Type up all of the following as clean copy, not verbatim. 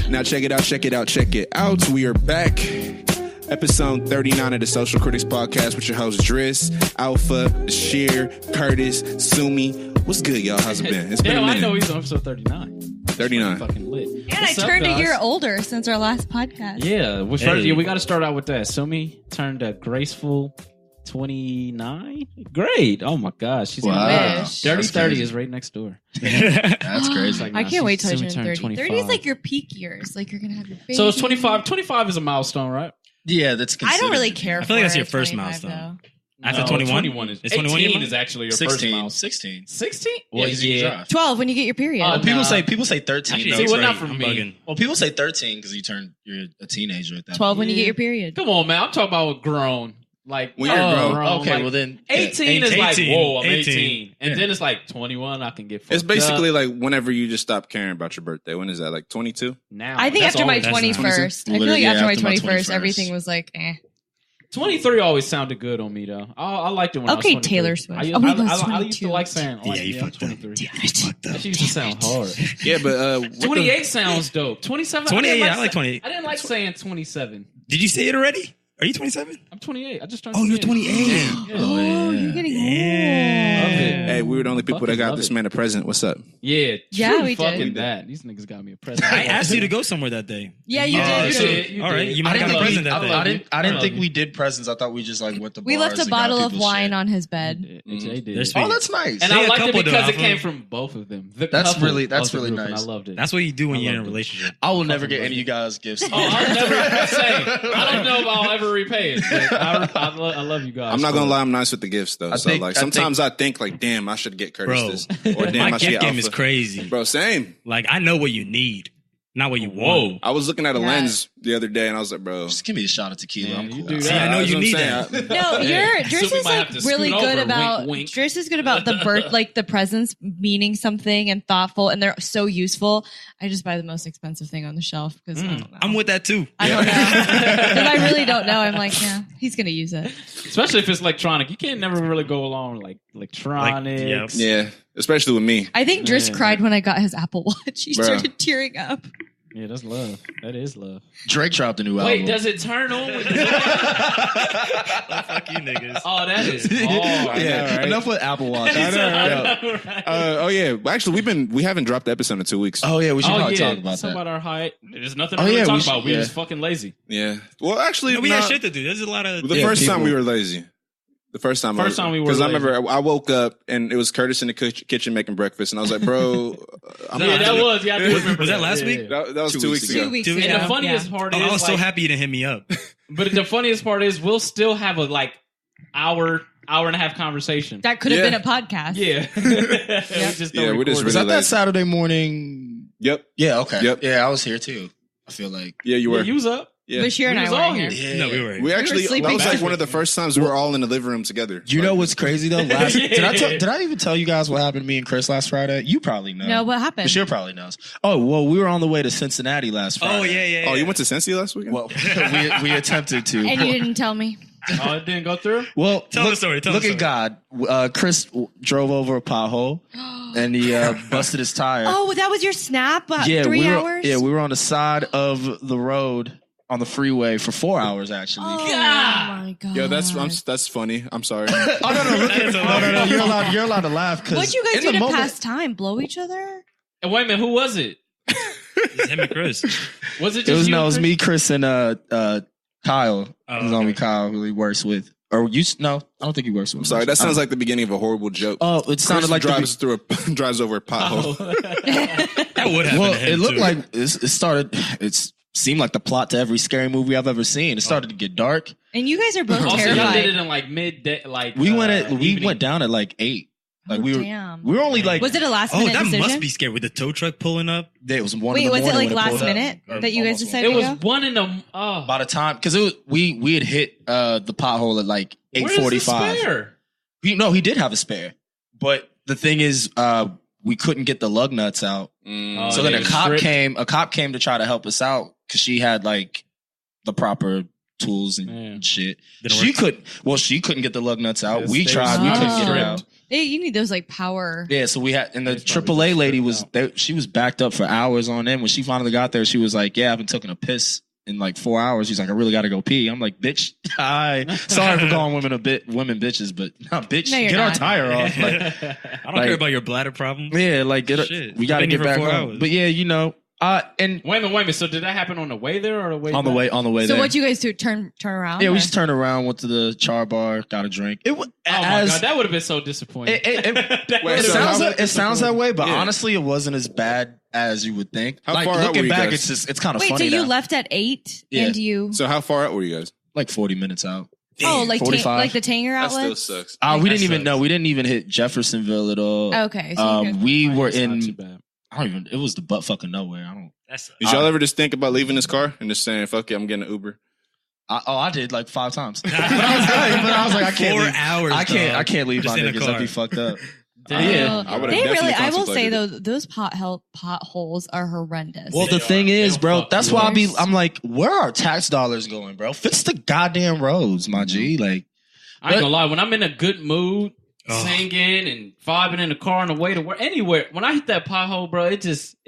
Now check it out. We are back. Episode 39 of the Social Critics Podcast with your host Driss, Alpha, Bashir, Curtis, Sumi. What's good, y'all? How's it been? It's been a minute. I know he's on episode 39. 39. Fucking lit. And I turned a year older since our last podcast. Yeah, we got to start out with that. Sumi turned a graceful 29. Great. Oh my gosh, she's Wow. Dirty 30 is right next door. That's crazy. I can't wait till I turn 30. 25. 30 is like your peak years. Like you're gonna have your baby. So it's 25. 25 is a milestone, right? Yeah, that's considered. I don't really care. I feel like that's for your first 25, milestone. though. After No, 21? 21 is It's 21 18 year is actually your 16. first milestone. 16. 16? Well, yeah. 12 when you get your period. Oh, Well, people Nah. say 13. Actually, though. See, that's well, right. not for I'm me. bugging. Well, people say 13 because you're a teenager at that 12 point. when you get your period. Come on, man. I'm talking about grown. Like, When you're grown. Okay, like, well then 18 is like, 18. whoa, I'm 18. 18. And Yeah. then it's like 21, I can get fucked It's basically up. like whenever you just stop caring about your birthday. When is that? Like 22? Now. I think That's after my always- That's 21st. I feel Literally, like yeah, after my after my 21st, 21st. everything was like, eh. 23 always sounded good on me, though. I liked it when I was Okay, 23. Taylor Swift. I, Oh, wait, I, that's I used to 22. like saying, Yeah, you fucked up. 23. Yeah, you fucked up. That used to sound hard. Yeah, but what 28 sounds dope. 27. 28, I like 28. I didn't like saying 27. Did you say it already? Are you 27? I'm 28. I just turned Oh, you're 28. 28. Yeah. Oh, you're getting Love old. it. Hey, we were the only people that Fucking got love this it. man a present. What's up? Yeah, Yeah, true we did. fucking We did. that. These niggas got me a present. I asked you to go somewhere that day. Yeah, you Oh, did. you too. did. You All right, did. you might I have got a didn't present think that we, day. I didn't love think you. we did presents. I thought we just like went to We bars left a and got bottle of people wine shit. on his bed. AJ did. They're sweet. Oh, that's nice. And Say I a liked it couple, though. because I it came feel- from both of them. The That's couple really- that's of the really group, and nice. I loved it. That's what you do when I you're in a loved it. relationship. I will never get any of you guys gifts. Oh, I'll never say. I don't know if I'll ever repay it. But I love you guys. I'm not gonna lie, I'm nice with the gifts though. I So think- like I sometimes I think like, damn, I should get Curtis Bro, this, or damn, my I should gift get game is Alpha. crazy. Bro, same. Like, I know what you need, not what you Whoa. want. I was looking at a Yeah. lens the other day and I was like, bro, Just give me a shot of tequila. Man, I'm you cool. do See, that. I know that's you what I'm need saying. that. No, Yeah. Driss So we is might have like to really scoot good over, about wink, wink. Driss is good about the birth, like the presents meaning something and thoughtful, and they're so useful. I just buy the most expensive thing on the shelf because I don't know. I'm with that too. I don't know. 'Cause I really don't know. I'm like, yeah, he's gonna use it. Especially if it's electronic. You can't never really go along with like electronics. yeah, especially with me. I think Driss Man. cried when I got his Apple Watch. He Bruh. started tearing up. Yeah, that's love. That is love. Drake dropped a new Wait, album. does it turn on? With Fuck you niggas. Oh, that is hard. Yeah, Enough with Apple Watch. I know, know, right? Oh yeah, well, actually we haven't dropped the episode in 2 weeks. Oh yeah, we should Oh, probably yeah. talk about Talk that. about our height. There's nothing Oh, to really yeah, talk we about. should- We yeah. just fucking lazy. Yeah. Well, actually, No, we had nah, shit to do. There's a lot of. the Yeah, first time people- we were lazy. The first time we were I remember I woke up and it was Curtis in the kitchen making breakfast, and I was like, bro, I'm Yeah, not that doing- was. Yeah, I do remember Was that last week? That was 2 2 weeks weeks ago. ago. 2 weeks Dude, ago. And the funniest Yeah. part Oh, is, I was so like- happy you didn't hit me up. But the funniest part is, we'll still have a like hour and a half conversation. That could have Yeah. been a podcast. Yeah. We just don't Yeah, we're just record Was it. that really that Saturday morning? Yep. Yeah. Okay. Yep. Yeah, I was here too. I feel like. Yeah, you Yeah, were. you was up. Yeah. Bashir and We I was were all here. here. No, we were. We actually sleeping that was like back. one of the first times we were all in the living room together. You know what's crazy though? Last, Yeah. did I even tell you guys what happened to me and Chris last Friday? You probably know. No, what happened? Bashir probably knows. Oh well, we were on the way to Cincinnati last Friday. Oh, yeah. Oh, you went to Cincy last weekend? Well, we attempted to. And you didn't tell me. Oh, it didn't go through? Well, Tell the story, tell look the at God. Chris drove over a pothole and he busted his tire. Oh, that was your snap? yeah, 3 we were, hours? Yeah, we were on the side of the road on the freeway for 4 hours actually. Oh, God. my God. Yo, that's funny. I'm sorry. Oh no, look That at is no, hilarious. you're allowed to laugh because What'd you guys do in the to moment, pass time? Blow each other? And wait a minute, who was it? It's him and Chris. Was it just It was you? no, it and was Chris? me, Chris, and Kyle. Oh, His homie okay. Kyle, who he works with. Or you? No, I don't think he works with. I'm sorry. That sounds like the beginning of a horrible joke. Oh, it sounded Chris like drives over a pothole. That would happen Well, to him, it looked too. like it started. It seemed like the plot to every scary movie I've ever seen. It started to get dark. And you guys are both Also, y'all terrified. did it in like midday, like We evening. went down at like 8. Like Oh, we were damn. we were only like Was it a last Oh, minute that decision? must be scary with the tow truck pulling up. it was 1 Wait, in the was it morning like when last pulled up. minute Or that you guys almost decided It to was go? one in the. Oh, by the time because it was we had hit the pothole at like where's the 8:45. spare? No, he did have a spare, but the thing is, we couldn't get the lug nuts out. Oh, So then they a was cop stripped. came. A cop came to try to help us out because she had like the proper tools and Man. shit. Didn't She work. couldn't. Well, she couldn't get the lug nuts out. Yes, we they tried. was We couldn't get it stripped. out. You need those like power. Yeah, so we had, and the It's probably AAA lady just was, she was backed up for hours on end. When she finally got there, she was like, "Yeah, I've been taking a piss in like 4 hours." She's like, "I really got to go pee." I'm like, "Bitch, hi, sorry for calling women women bitches, but nah, bitch, No, you're get our not. tire off." Like, I don't Like- care about your bladder problem. yeah, like Shit. we got to Been here get for back 4 home. hours. But yeah, you know, and Wait a minute. So did that happen on the way there or the way on the back? way So there. what you guys do? Turn around? Yeah, we or- just turned around, went to the char bar, got a drink. It was Oh my god, that would have been so disappointing. It Wait, so sounds how- it sounds that way, but Yeah. honestly, it wasn't as bad as you would think. How like far out were looking you back, guys? it's kind of Wait, so funny. you now. left at 8 Yeah. and you? So how far out were you guys? like 40 minutes out. Oh, like 45. like the Tanger That still outlets. sucks. We That didn't even sucks. know. We didn't even hit Jeffersonville at all. Okay, so you guys- We were It's not too in. bad. I don't even. It was the butt fucking nowhere. I don't. That's Did y'all ever just think about leaving this car and just saying, "Fuck it, I'm getting an Uber"? I did like 5 times. but I was like, I can't. 4 leave. hours. I can't. dog. I can't leave Just my in a niggas. car. I'd be fucked up. Yeah. I would've they definitely really. I will say contemplated though, those potholes are horrendous. Well, They the thing are. is, They'll bro, fuck that's you why up. I'm like, where are tax dollars going, bro? Fix the goddamn roads, my G. Like, I ain't gonna lie. When I'm in a good mood, Oh. singing and vibing in the car on the way to work, anywhere. When I hit that pothole, bro, it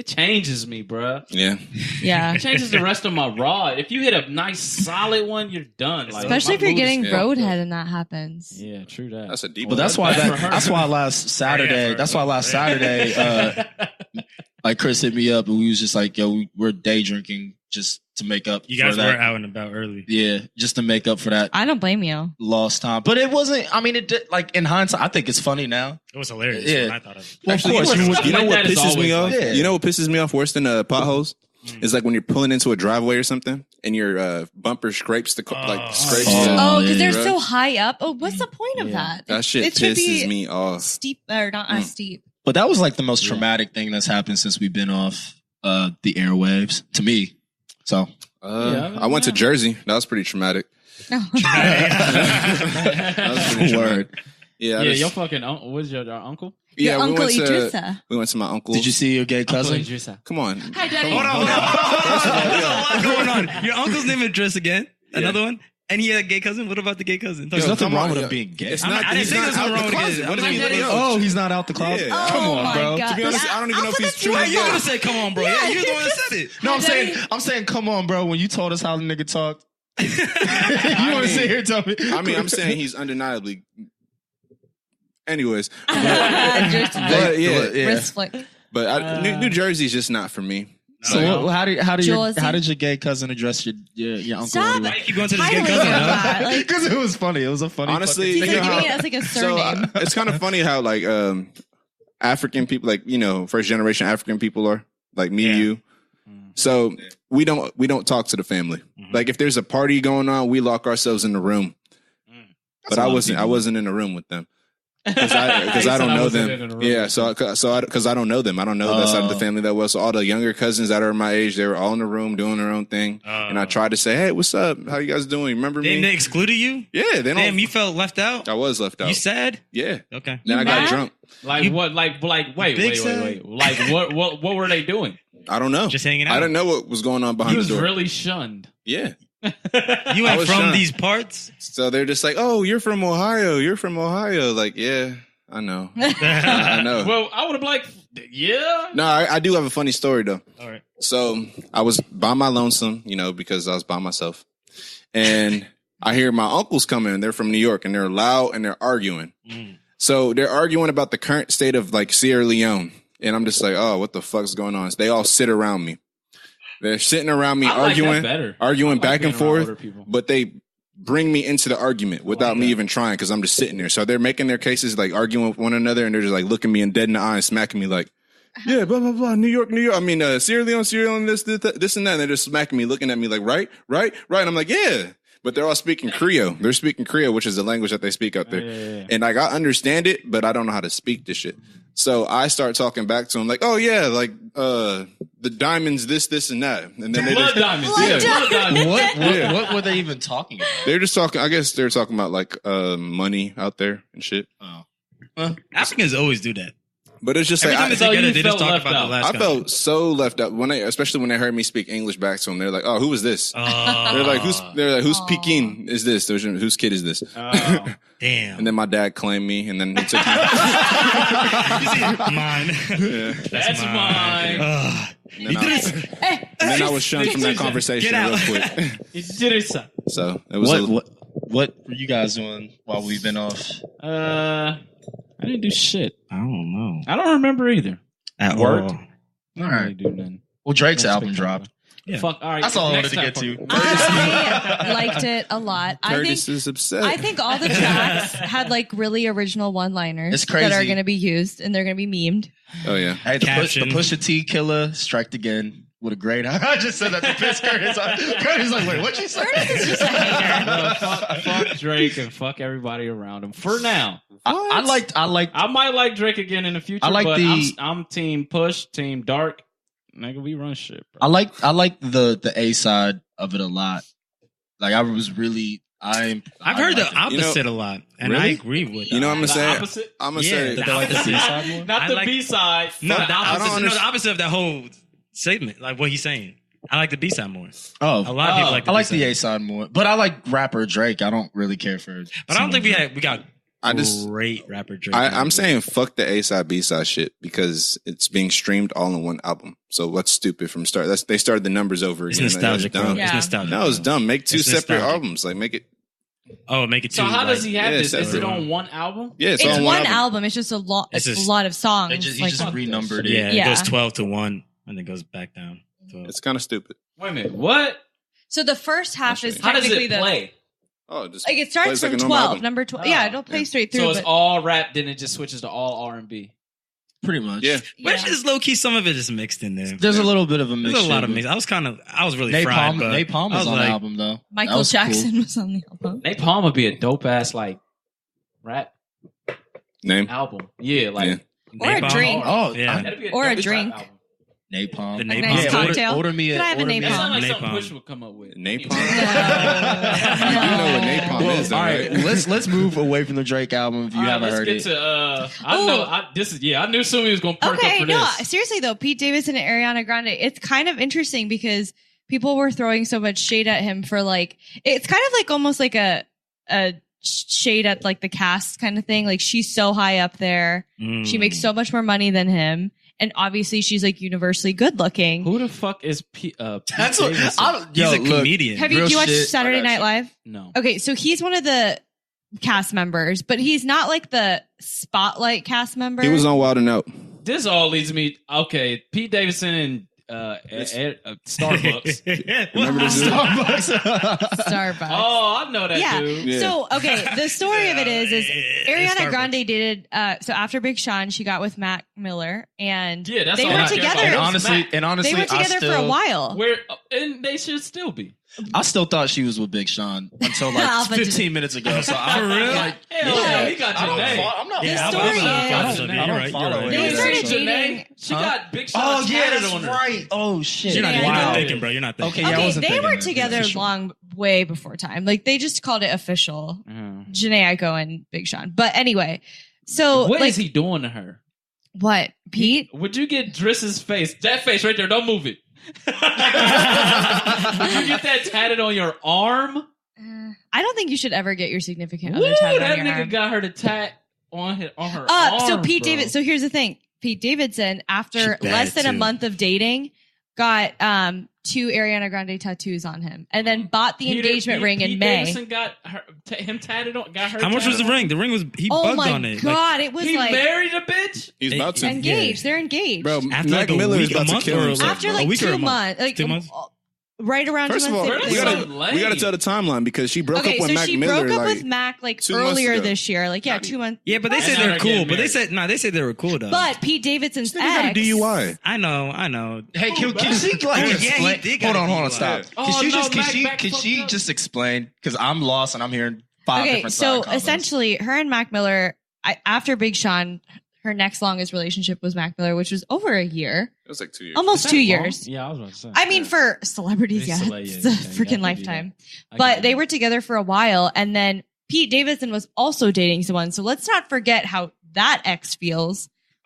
changes me, bro. Yeah. yeah, It changes the rest of my ride. If you hit a nice solid one, you're done. Like, especially my if you're mood is getting yeah. fucked up. roadhead and that happens. Yeah, true that. That's a deep but one. that's why That's for her. that's why last Saturday. for That's why last her. Saturday, like Chris hit me up and we was just like, yo, we're day drinking just to make up. You guys for were that. out and about early. Yeah, just to make up for that I don't blame you. lost time. But it wasn't. I mean, it did. Like in hindsight, I think it's funny now. It was hilarious Yeah. when I thought of it. Well, Actually, of course, you know, Stuff you know like what that is pisses me always off? like that. You know what pisses me off worse than potholes? Is like when you're pulling into a driveway or something and your bumper scrapes the car, like scrapes. Oh. the, Oh, because they're yeah. so high up. Oh, what's the point of Yeah. that? that shit It should pisses be me off. steep or not as steep. But that was like the most Yeah. traumatic thing that's happened since we've been off the airwaves to me. So Yeah, I went to yeah. Jersey. That was pretty traumatic. That was pretty traumatic. word. Yeah, I Yeah, just- your fucking uncle. Was your uncle? yeah. Your Uncle went to Idrissa. we went to my uncle. Did you see your gay cousin? Uncle Idrissa. Come on. Hi, Daddy. Come on, Hold on. First of all, There's a yeah. lot going on. Your uncle's name is Driss again. Another one. And he had a gay cousin. What about the gay cousin? There's Yo, nothing come wrong on, with yo. him being gay. It's I mean, not. I didn't he's say not there's out nothing the wrong with closet. it. What is I'm he? not Yo, Oh, he's not out the closet. Yeah. Come Oh on, my bro. God. To be honest, I don't even know if he's that's true. your Wait, you fault. gonna say, "Come on, bro"? Yeah, Yeah, you're the one that said it. No, I'm Hi, saying, Daddy. come on, bro. When you told us how the nigga talked, you want to sit here and tell me? I mean, I'm saying he's undeniably. Anyways, Just but yeah, wrist flick. but New Jersey's just not for me. So No. how did Jersey. your gay cousin address your uncle? Stop. Why you keep going to this gay Titling cousin? him Huh? that. Like, Because it was funny. It was a funny. Honestly, he's you like know giving how- it as like a So surname. it's kind of funny how like African people, like first generation African people are like me, Yeah. you. So we don't talk to the family. Mhm. Like if there's a party going on, we lock ourselves in the room. But I wasn't in the room with them because I don't know them. Yeah, because I don't know them. I don't know that side of the Oh. family that well. So all the younger cousins that are my age, they were all in the room doing their own thing. And I tried to say, "Hey, what's up? How you guys doing? Remember Damn, me?" they excluded you. Yeah, they don't. Damn, you felt left out. I was left out. You sad? Yeah. Okay. Then I got mad? drunk. Like You- what? Like wait. Big sad? Like what were they doing? I don't know. Just hanging out. I didn't know what was going on He behind the was door. really shunned. Yeah. You I went was from shunned. these parts. So they're just like, "Oh, you're from Ohio. You're from Ohio." Like, yeah, I know. I know. Well, I would have like, yeah. No, I do have a funny story though. All right. So I was by my lonesome, because I was by myself. And I hear my uncles coming. They're from New York and they're loud and they're arguing. Mm. So they're arguing about the current state of like Sierra Leone. And I'm just like, oh, what the fuck's going on? So they all sit around me. They're sitting around me I like that arguing, better. arguing I like back and being around older forth. people. But they bring me into the argument without me even trying because I'm just sitting there. So they're making their cases, like arguing with one another, and they're just like looking me in dead in the eye and smacking me like, yeah, blah, blah, blah, New York. I mean, Sierra Leone, this and that. And they're just smacking me, looking at me like, right. And I'm like, yeah. But they're all speaking Creole. They're speaking Creole, which is the language that they speak out there. Yeah. And like, I understand it, but I don't know how to speak this shit. So I start talking back to them like, oh yeah, like, the diamonds, this and that. And then they Blood just, diamonds. Blood Yeah, diamonds. blood diamonds. Yeah. What were they even talking about? they're just talking, I guess they're talking about like, money out there and shit. Oh. Africans always do that. But it's just Every like time I, they're together, you they just felt talk left about out. the last I guy. felt so left out especially when they heard me speak English back to them. They're like, "Oh, who is this?" They're like, "Who's Aw. Peking is this? Whose kid is this?" Oh. Damn. And then my dad claimed me, and then he took me. Mine. Yeah. That's mine. And then I was shunned from that conversation Get real out. quick. Idrissa. So it was What were you guys doing while we've been off? I didn't do shit. I don't know. I don't remember either. At Work. all. I didn't really do nothing. Well, Drake's Nothing album spectacular. dropped. Yeah. Fuck. All right. That's all I next wanted to time, get to. fuck. I liked it a lot. Curtis is upset. I think all the tracks had like really original one-liners It's crazy. that are going to be used and they're going to be memed. Oh yeah. Hey, the Caption. Pusha T killer striked again with a great. I just said that to piss Curtis. Curtis like, wait, what you say? Curtis is just a hater. Fuck Drake and fuck everybody around him for now. I liked. I might like Drake again in the future. I like but the- I'm team Push, team Dark. Nigga, we run shit, bro. I like the A side of it a lot. Like I was really I've heard the liked it. opposite a lot, and I Really? agree with that. You know what I'm The gonna say? opposite? I'm gonna Yeah, say the They like the opposite. B-side more? Not I the like- B side. No, the I don't opposite. No, the understand. opposite of that whole statement, like what he's saying. I like the B side more. Oh, A lot of people like the I like B-side. the A side more, but I like rapper Drake. I don't really care for. But I don't think we got I just great rapper Drake. I'm saying fuck the A side B side shit because it's being streamed all in one album. So what's stupid from start? They started the numbers over it's again. Like, nostalgic, that's bro. dumb. Yeah. It's nostalgic. No, it's dumb. Make two It's separate nostalgic. albums. Like make it. Oh, make it So two. how does like- he have Yeah, this? Is it separate. on one album? Yeah, it's, It's all one album. album. It's just a lot. It's It's just- a lot of songs. He like, just fuck renumbered this it. Yeah, it Yeah. goes 12 to 1 and then goes back down. 12. It's kind of stupid. Wait a minute. What? so the first half is How does technically it play? Oh, just like it starts plays like from a normal 12, album. number 12. Oh, Yeah, it'll play yeah. straight through. So it's but, all rap, then it just switches to all R&B. Pretty much. Yeah. But it's just low key, some of it is mixed in there. There's a little bit of a mix. There's a lot of mix. I was really fried. But Napalm I was on like, the album though. That Michael was cool. Jackson was on the album. Napalm would be a dope ass like rap name. album. Yeah, like Yeah. Or a Napalm. drink. Oh, Yeah. that'd be Or a dope drink. rap album. Napalm. The Like Napalm. a nice Yeah, cocktail. Order me. Could I have a order me That Napalm? sounds like something Napalm. Push would come up with. Napalm. No. You know what napalm Well, is, though, all right, right? let's move away from the Drake album if you All right, haven't let's heard get it. to I Ooh. know I knew Sumi was gonna perk up Okay, for no, this. seriously though, Pete Davidson and Ariana Grande, it's kind of interesting because people were throwing so much shade at him for like, it's kind of like almost like a shade at like the cast kind of thing. Like she's so high up there. She makes so much more money than him. And obviously she's like universally good looking. Who the fuck is Pete That's what Davidson? He's yo, a look, comedian. Have you, real do you watch shit. Saturday I got Night you. Live? No. Okay, so he's one of the cast members, but he's not like the spotlight cast member. He was on Wild and Out. This all leads me. Okay, Pete Davidson and Starbucks. Remember this dude? Starbucks. Oh, I know that Yeah. dude. Yeah. So, okay, the story of it is It's Ariana Starbucks. Grande dated, so after Big Sean, she got with Mac Miller, and Yeah, that's they all were I care about. together. and honestly, They were together for a while. Where and they should still be. I still thought she was with Big Sean until like Alpha 15 minutes ago. So I For real? like, Hell Yeah. no, he got I don't Janae. follow- I'm not. Yeah, The I story was- is- I don't follow it. They You started ain't seen dating- Janae? She Huh? got Big Sean Oh yeah, tatted that's on her. right. Oh shit. You're not, Yeah. you're Wow. not thinking, bro. You're not thinking. Okay, yeah, I Okay, wasn't they thinking were that. together Yeah, for sure. long, way before time. Like they just called it official. Mhm. Janae Aiko and Big Sean. But anyway, so What like is he doing to her? what? Pete? Would you get Driss's face? That face right there. Don't move it. Would you get that tatted on your arm? I don't think you should ever get your significant Woo, other tatted that on your nigga arm. got her to tat on her arm. So Pete bro. David. So here's the thing. Pete Davidson, after She bad, less than a too. month of dating, got 2 Ariana Grande tattoos on him, and then bought the engagement ring in Pete May. Davidson got him tatted on. Got her. How much was the tatted on. ring? The ring was he Oh bugged my on it. god, it was He like married a bitch. He's about to. engaged. They're engaged. Bro, After Mac like a Miller is week, a about to month, kill or himself. after bro. like a week or a 2 month? months, like 2 months? right around First 2 of all, months. That's we so gotta lame. tell the timeline because she broke Okay, up with so Mac she Miller. broke up like, with Mac like 2 months earlier ago. this year. Like 2 months. Yeah, but they And said now they're they're cool. getting But they married. said they said they were cool though. But Pete Davidson's This nigga got a ex. DUI. I know. Hey, can Back- she like Oh, yeah, he explain? did Hold got on, a DUI. stop. Oh, Can she no, just Mac can fucked she up. just explain? Because I'm lost and I'm hearing 5 Okay, different so side comments. essentially, her and Mac Miller, after Big Sean, her next longest relationship was Mac Miller, which was over a year, It was like 2 years. almost Is 2 that years. long? Yeah, I was about to say. I mean, for celebrities, yeah, It's a- it's yeah, a yeah, freaking I can do lifetime. I But get they it. were together for a while, and then Pete Davidson was also dating someone. So let's not forget how that ex feels.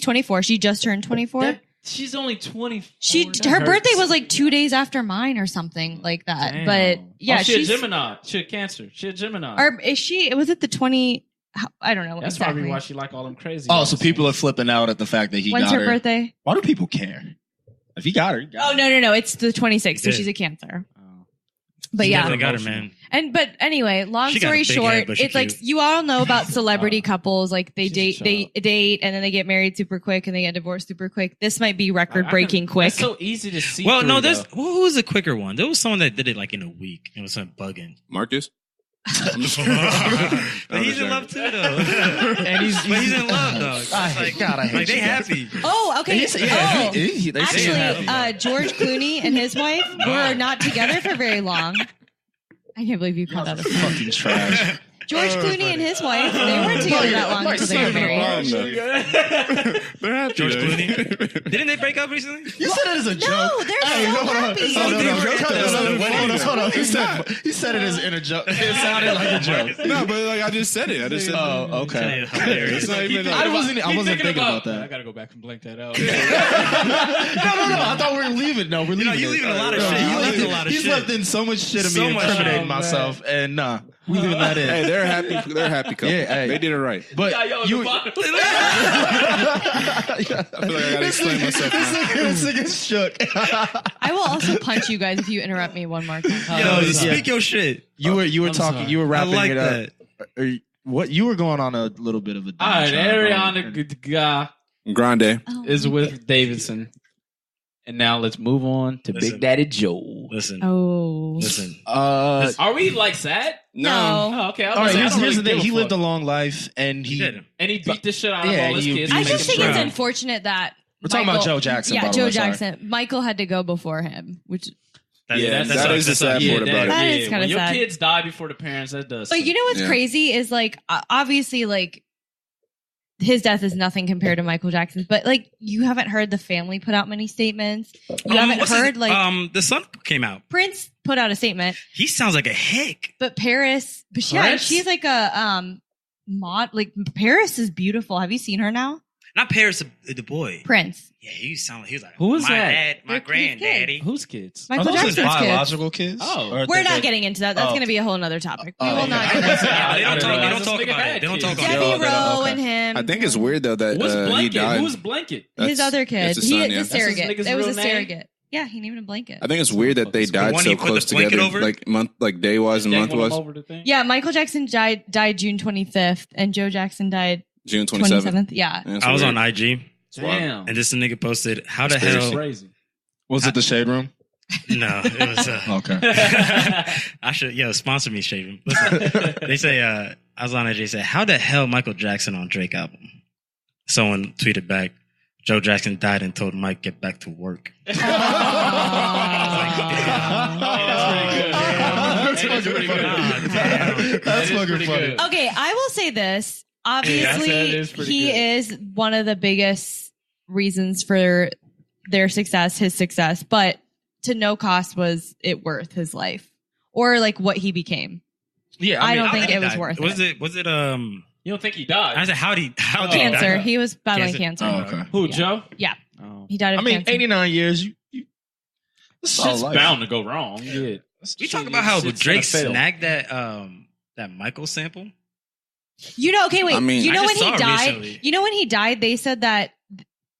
She's 24. She just turned 24. She's only 20. Her birthday was like 2 days after mine or something like that. Damn. But yeah, she's she's a Gemini. She had Cancer. She had Gemini. Or is she? Was it the 20? I don't know. That's exactly. probably why she like all them crazy. Oh, guys. so people are flipping out at the fact that he When's got her her. birthday? Why do people care? If he got her, he got Oh her. no! It's the 26th. So Yeah. she's a Cancer. Oh. But She yeah, definitely got her, man. but anyway, long She got story a big short, head, but she it's like cute. you all know about celebrity couples. Like they She's a date, and then they get married super quick, and they get divorced super quick. This might be record breaking quick. It's so easy to see. Well, no, through, there's who was a quicker one? There was someone that did it like in a week. It was some bugging. Marcus. But he's in love too, though. And he's in love, though. It's like, God, I hate like they you guys. happy. Oh, okay. They seem happy. Actually, George Clooney and his wife were not together for very long. I can't believe you called that a song. Fucking trash. George Clooney and his wife, they weren't together that long until they got married. They're happy. George though. Clooney? Didn't they break up recently? You said it as a joke. No, they're so happy. Hold on. He said it as in a joke. It sounded like a joke. No, but like I just said it. I just said. Oh, okay. It's not even. I wasn't thinking about I that. gotta go back and blank that out. No. I thought we were leaving. No, we're leaving. you it. leaving a lot of shit. You left a lot of He's shit. left in so much shit of So me much incriminating shit. myself, and nah, we leaving that in. Hey, they're happy. They're a happy couple. Yeah, hey. They did it right. But you, I feel like I gotta explain myself now. this nigga's shook. I will also punch you guys if you interrupt me one more time. Yo, yeah. speak your shit. You were I'm talking. sorry. You were I wrapping like it up. What you were going on a little bit of a. All right, Ariana Grande. Oh. is with Davidson, and now let's move on to Listen. Big Daddy Joe. Listen. Oh. Listen. Are we like sad? No. Oh, okay. All right, here's the really thing. give He a lived a fuck. long life, and He he. did. And he beat the shit out of Yeah, all his you- kids. I you just think proud. it's unfortunate that We're talking about Joe Jackson. Yeah, by the Joe way, sorry. Jackson. Michael had to go before him, which. Yeah, that that is the sucks. sad part about it. That is kinda when your sad. kids die before the parents, that does. But suck. you know what's Yeah. crazy is like obviously like his death is nothing compared to Michael Jackson's, but like you haven't heard the family put out many statements. You haven't what's heard his- like the son came out. Prince put out a statement, He sounds like a hick. but Paris, but yeah, Paris? she's like a mod. Like Paris is beautiful. Have you seen her now? Not Paris, the boy. Prince, Yeah, he was like, Who is my that? dad, my They're his granddaddy. Whose kids? Michael Are those his Jackson's kids. biological kids? Oh. Or We're that not they- getting into that. That's Oh. going to be a whole nother topic. We Oh, will okay. not get into that. Yeah, they I don't didn't talk. They realize don't this talk nigga about had it. They don't kids. talk about Debbie it. okay. Rowe and him. I think it's weird though that Who's he Blanket? died. Who's Blanket? His other kid. That's his son, He yeah. is a That's his surrogate. nigga's It was real a name? surrogate. Yeah, he named him Blanket. I think it's weird that they died one so you put close the blanket together, over? like day wise and month wise. Yeah, Michael Jackson died June 25th, and Joe Jackson died June 27th. 27th. Yeah. Yeah, it's I was weird. on IG, Damn. and this nigga posted, "How the That's hell?" Crazy. Was it the shade room? No, it was. Okay. I should, sponsor me, Shaven. Listen, they say, I was on IG, said, "How the hell Michael Jackson on Drake album?" Someone tweeted back, "Joe Jackson died and told Mike get back to work." That's pretty good. That's fucking funny. Okay, I will say this. Obviously, that is pretty he good. is one of the biggest reasons for their success, his success, but to no cost was it worth his life or like what he became. Yeah, I don't how think did he it was die? worth Was it. Was it? You don't think he died? I said, how did he Cancer. die? He was battling cancer. Oh, okay. Who, Yeah. Joe? Yeah. Oh. He died of I mean, cancer. 89 years. You that's all Shit's life. bound to go wrong. Yeah. We talk about how Shit's Drake gonna fail. snagged that Michael sample. You know, okay, wait. I mean- you know I when just he saw it died? recently. You know when he died, they said that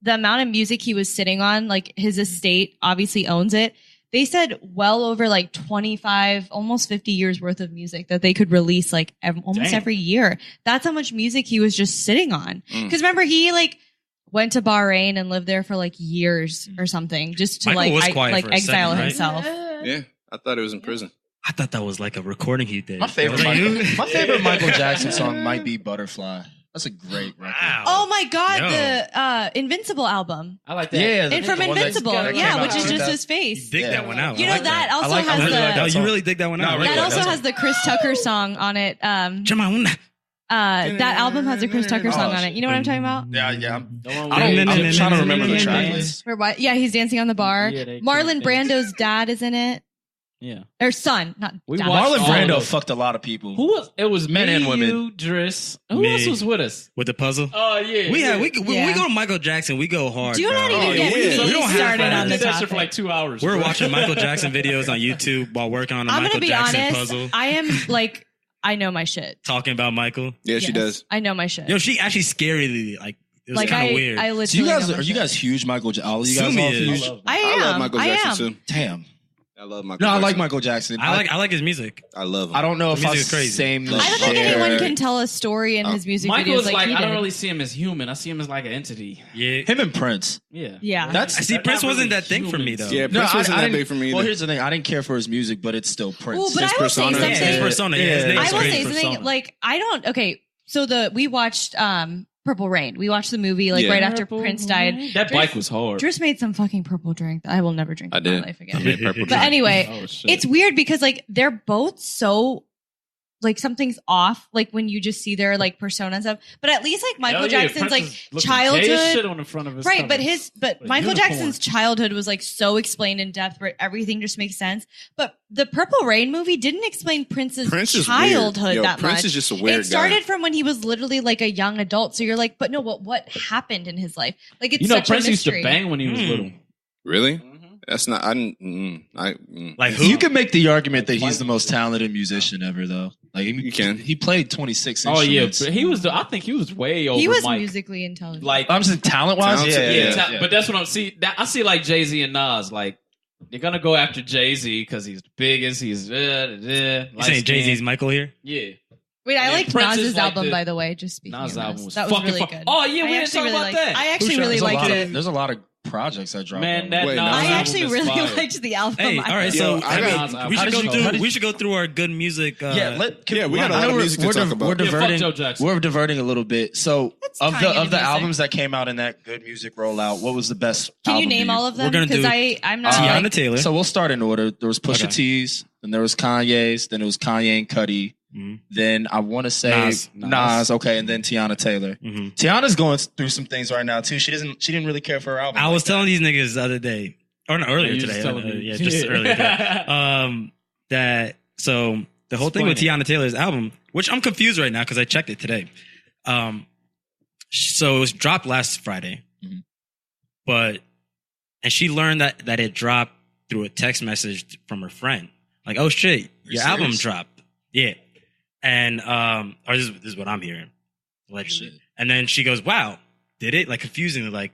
the amount of music he was sitting on, like his estate obviously owns it. They said well over like 25, almost 50 years worth of music that they could release like almost Damn. every year. That's how much music he was just sitting on. Mm. Because remember, he like went to Bahrain and lived there for like years or something just to Michael was like quiet for a exile second, right? himself. Yeah, I thought it was in prison. I thought that was like a recording he did. My favorite, Was that you? my favorite Michael Jackson song might be Butterfly. That's a great record. Wow. Oh my God, Yo. the Invincible album. I like that. Yeah, And from the one that- Invincible, that came yeah, out which is in just 2000. his face. You dig Yeah. that one out. You I know like that I also like- I has really like the Oh, that you really dig that one out. No, that really, also that's has the Chris Tucker song on it. Jamaica. That album has a Chris Tucker song Oh, on it. You know what I'm talking about? Yeah, yeah. The one I don't- where- I'm trying to remember the track list. Where what? Yeah, he's dancing on the bar. Yeah, they Marlon dance. Brando's dad is in it. Yeah. Or son, not We dad. watched Marlon all Brando of- fucked a lot of people. Who was? It was Men me, and women. You, Driss. Who Me. else was with us? with the puzzle. Oh yeah. We yeah. have we Yeah. go to Michael Jackson. We go hard. Do bro. not even Oh, get yeah. me We don't have started fun. on We the did that shit topic. for like 2 hours. We're bro. watching Michael Jackson videos on YouTube while working on a I'm Michael gonna be Jackson honest. puzzle. I am like, I know my shit. Talking about Michael. Yeah, she Yes, does. I know my shit. Yo, she actually scarily like. It was like kind I, of weird. I literally. So you guys know my are you shit. guys huge Michael? All you guys Sumi all is. huge? I am. I love Michael I Jackson am. too. Damn. I love Michael. No, I Jackson. like Michael Jackson. I like his music. I love him. I don't know The if I music is crazy. same. I I don't think share- anyone can tell a story in his music Michael videos is like, like he I did. don't really see him as human. I see him as like an entity. Yeah. Him and Prince. Yeah. Yeah. That's- I see. They're Prince not wasn't really that thing for me humans. though. Yeah, Prince wasn't that didn't- big for me Well, either. here's the thing. I didn't care for his music, but it's still Prince. Well, but His I will say persona. something. Yeah, his persona. Yeah, his Yeah. name's I will crazy. say something Persona. like I don't. Okay, so we watched Purple Rain. We watched the movie like Yeah. right after Prince died. That bike was hard. Driss made some fucking purple drink that I will never drink I in my did. life I again. made purple But drink. anyway, Oh, shit. it's weird because like they're both so like something's off like when you just see their like persona and stuff. But at least like Michael Hell yeah, Jackson's Prince like is looking gay as childhood. shit on the front of his Right, cover. but With a Michael unicorn. Jackson's childhood was like so explained in depth where everything just makes sense. But the Purple Rain movie didn't explain Prince's Prince is childhood weird. Yo, that Prince much. is just a weird It started guy. from when he was literally like a young adult. So you're like, but no, what happened in his life? Like it's You know, such Prince a used to mystery. bang when he was Hmm. little. Really? Mhm. That's not. I. Like who? You can make the argument that he's the most talented musician ever, though. Like You can. He played 26 Oh yeah, instruments. but he was. I think he was way over. He was Mike. musically intelligent. Like I'm saying talent wise. Talented, yeah, yeah. but that's what I'm see. I see like Jay Z and Nas. Like they're gonna go after Jay Z because he's the biggest. He's You saying Jay Z's Michael here? Yeah, Wait, I and like Prince is Nas's like album the- by the way. Just speaking Nas of album Nas. was That was fucking really good. Oh yeah, we I didn't actually talk really about liked that. it. I actually really There's a liked lot it. of- There's a lot of projects that dropped. Man, on that Wait, Nas Nas I album actually is really fire. liked the album. Hey, all right. Yo, So I I got- mean, we how should did go you- how through. did We should go through our good music. Yeah, Yeah, we got a I lot know of we're- music to we're talk div- about. We're Yeah, fuck diverting. Joe Jackson. We're diverting a little bit. So Let's of tie the into of the music. albums that came out in that good music rollout, what was the best? Can you album to name all of them? We're gonna Because do I'm not. Tiana like, Taylor. So we'll start in order. There was Pusha Okay. T's, then there was Kanye's, then it was Kanye and Cudi. Mhm. Then I want to say Nas. Nas, okay, and then Tiana Taylor. Mhm. Tiana's going through some things right now too. She didn't really care for her album. I was telling these niggas the other day, or no, earlier Yeah, you today. just telling me. Yeah, just earlier today. That so the whole thing with Explain Tiana Taylor's album, which I'm confused right now because I checked it today. So it was dropped last Friday, Mhm. and she learned that it dropped through a text message from her friend. Like, oh shit, your album serious? dropped. Yeah, and or this is what I'm hearing allegedly. Shit. And then she goes, "Wow, did it?" Like confusingly, like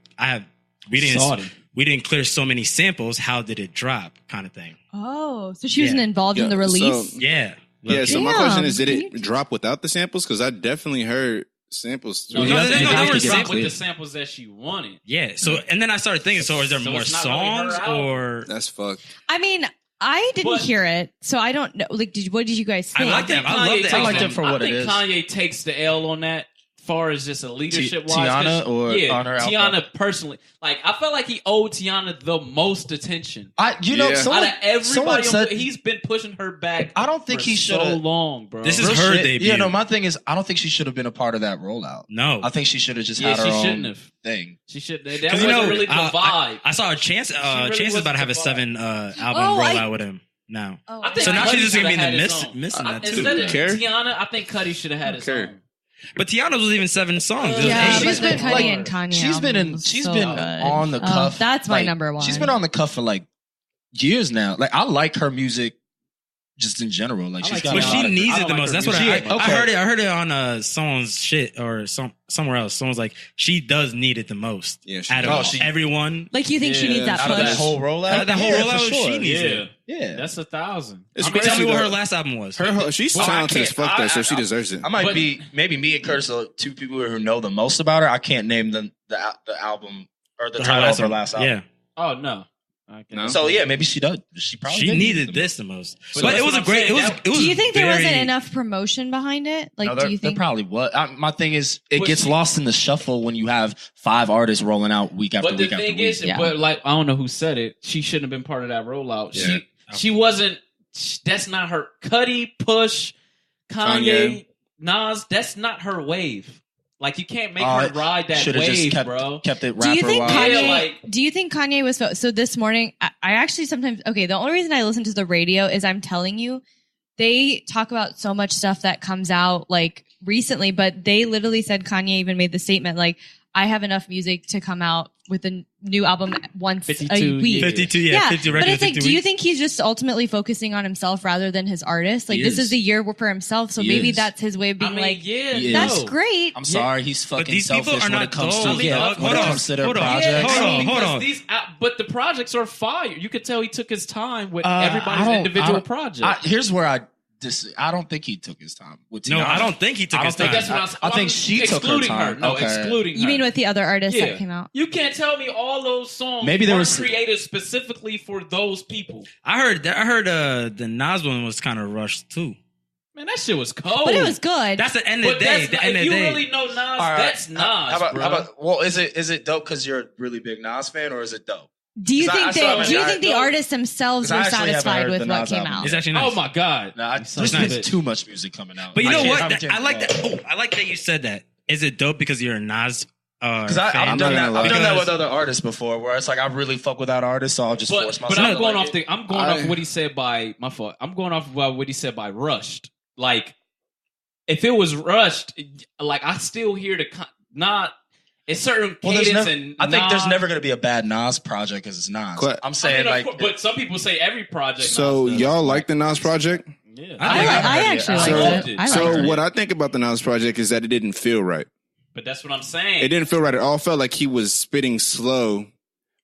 we Salty. didn't clear so many samples. How did it drop? Kind of thing. Oh, so she wasn't Yeah. involved in Yeah, the release. so- Yeah. Yeah, so my Damn. question is, did Can it you- drop without the samples? Because I definitely heard samples. No, You no, have to- no, you have they to were get dropped clear. with the samples that she wanted. Yeah. So and then I started thinking. So is there So more it's not really her songs album. or? That's fucked. I mean, I didn't But- hear it, so I don't know. Like, what did you guys I think? like that. I love Kanye that. takes I liked the- it for what I it think is. Kanye takes the L on that. Far as just a leadership wise, Tiana or yeah, on her Tiana album? personally, like I felt like he owed Tiana the most attention. Yeah. Out of someone everybody, said he's been pushing her back. I don't think for he so should've- long, bro. This is real her shit. debut. Yeah, no, my thing is, I don't think she should have been a part of that rollout. No. I think she should have just Yeah, had her she own shouldn't have. thing. She should. That Because wasn't really the vibe. I saw a chance. really Chance is about to have a wasn't the 7 album Oh, rollout with him now. Oh, I think So now Cudi she's just gonna be in should've the had his own. missing that too. Instead of Care? Tiana, I think Cudi should have had his care. own. But Tiana was even 7 songs. It was yeah, eight. but she's the been, Cudi like, and Kanye She's been album in. was She's so been good. on the Oh, cuff. that's my like, number one. She's been on the cuff for like years now. Like I like her music, just in general. Like I she's like got. But a she lot of- needs I it don't the like most. her That's what music. I Okay. heard. It. I heard it on someone's shit or somewhere else. Someone's like, she does need it the most. Yeah, she out of does. everyone. Like, you think she Yeah, needs that out out push? of that whole rollout. That whole Yeah, rollout, for sure. she needs Yeah, it. Yeah, that's 1,000. It's I mean, tell crazy me what though. her last album was. She's Well, I talented as can't- fuck though, so she I- deserves it. I might But- be maybe me and Curtis are two people who know the most about her. I can't name the album or the title of her last album. Yeah, Oh no. Okay. No? So yeah, maybe she does. She probably she did need needed it. this the most. But But that's it was what a I'm great. saying. It was. Do you think there wasn't very- enough promotion behind it? Like, No, do you there think? probably was? My thing is, it But gets she- lost in the shuffle when you have 5 artists rolling out week after But the week after thing week. is, Yeah. but like I don't know who said it. She shouldn't have been part of that rollout. Yeah. She wasn't. That's not her. Cudi, Push, Kanye, Nas. That's not her wave. Like, you can't make her ride that Should've wave, just kept, bro. kept it Do you rapper think wise. Kanye? Yeah, like- do you think Kanye was so? This morning, I actually sometimes the only reason I listen to the radio is I'm telling you, they talk about so much stuff that comes out like recently, but they literally said Kanye even made the statement like, I have enough music to come out with a new album once 52 a week. years. 52, yeah, 50 but regular, it's like, 50 do you weeks. think he's just ultimately focusing on himself rather than his artist? Like, He this is. is the year for himself, so He maybe is. that's his way of being yeah, He that's is. great. I'm sorry, he's fucking these people selfish are when not it comes to dogs, dog. when Hold it on, comes to their hold on. projects. Hold on, hold because on. but the projects are fire. You could tell he took his time with I everybody's don't- individual I project. Here's where I don't think he took his time with No, Tiana. I don't think he took I his don't time. think That's what I was. I think she took her excluding time. No, Okay. excluding her. You mean with the other artists Yeah. that came out? You can't tell me all those songs Maybe there weren't was- created specifically for those people. I heard the Nas one was kind of rushed too. Man, that shit was cold. But it was good. That's the end of But the day. that's The not, end of if the you day. really know Nas, All right. that's Nas, How about, bro. how about? Well, is it dope because you're a really big Nas fan, or is it dope? Do you 'Cause I think still that? haven't Do you heard think the it. artists themselves 'Cause I were actually haven't satisfied heard with the what Nas came album. out? It's actually nice. Oh my god! No, I, There's there's too much music coming out. But you know can't- what? I can't- I like that. Oh, I like that you said that. Is it dope because you're a Nas? Because fan? I've done that. lie. I've done that Because- with other artists before, where it's like I really fuck with that artist, so I'll just force But myself. I'm to going like off it. I'm going off what he said by my fault. I'm going off what he said by Rushed. Like, if it was rushed, like I still hear not. It's certain Well, there's cadence never, and I think there's Nas- never going to be a bad Nas project because it's Nas. Quite- I'm I saying mean, of like, course, but some people say every project. So Nas does. y'all like the Nas project? Yeah. I actually So- liked it. I So liked it. what I think about the Nas project is that it didn't feel right. But that's what I'm saying. It didn't feel right at all. It felt like he was spitting slow,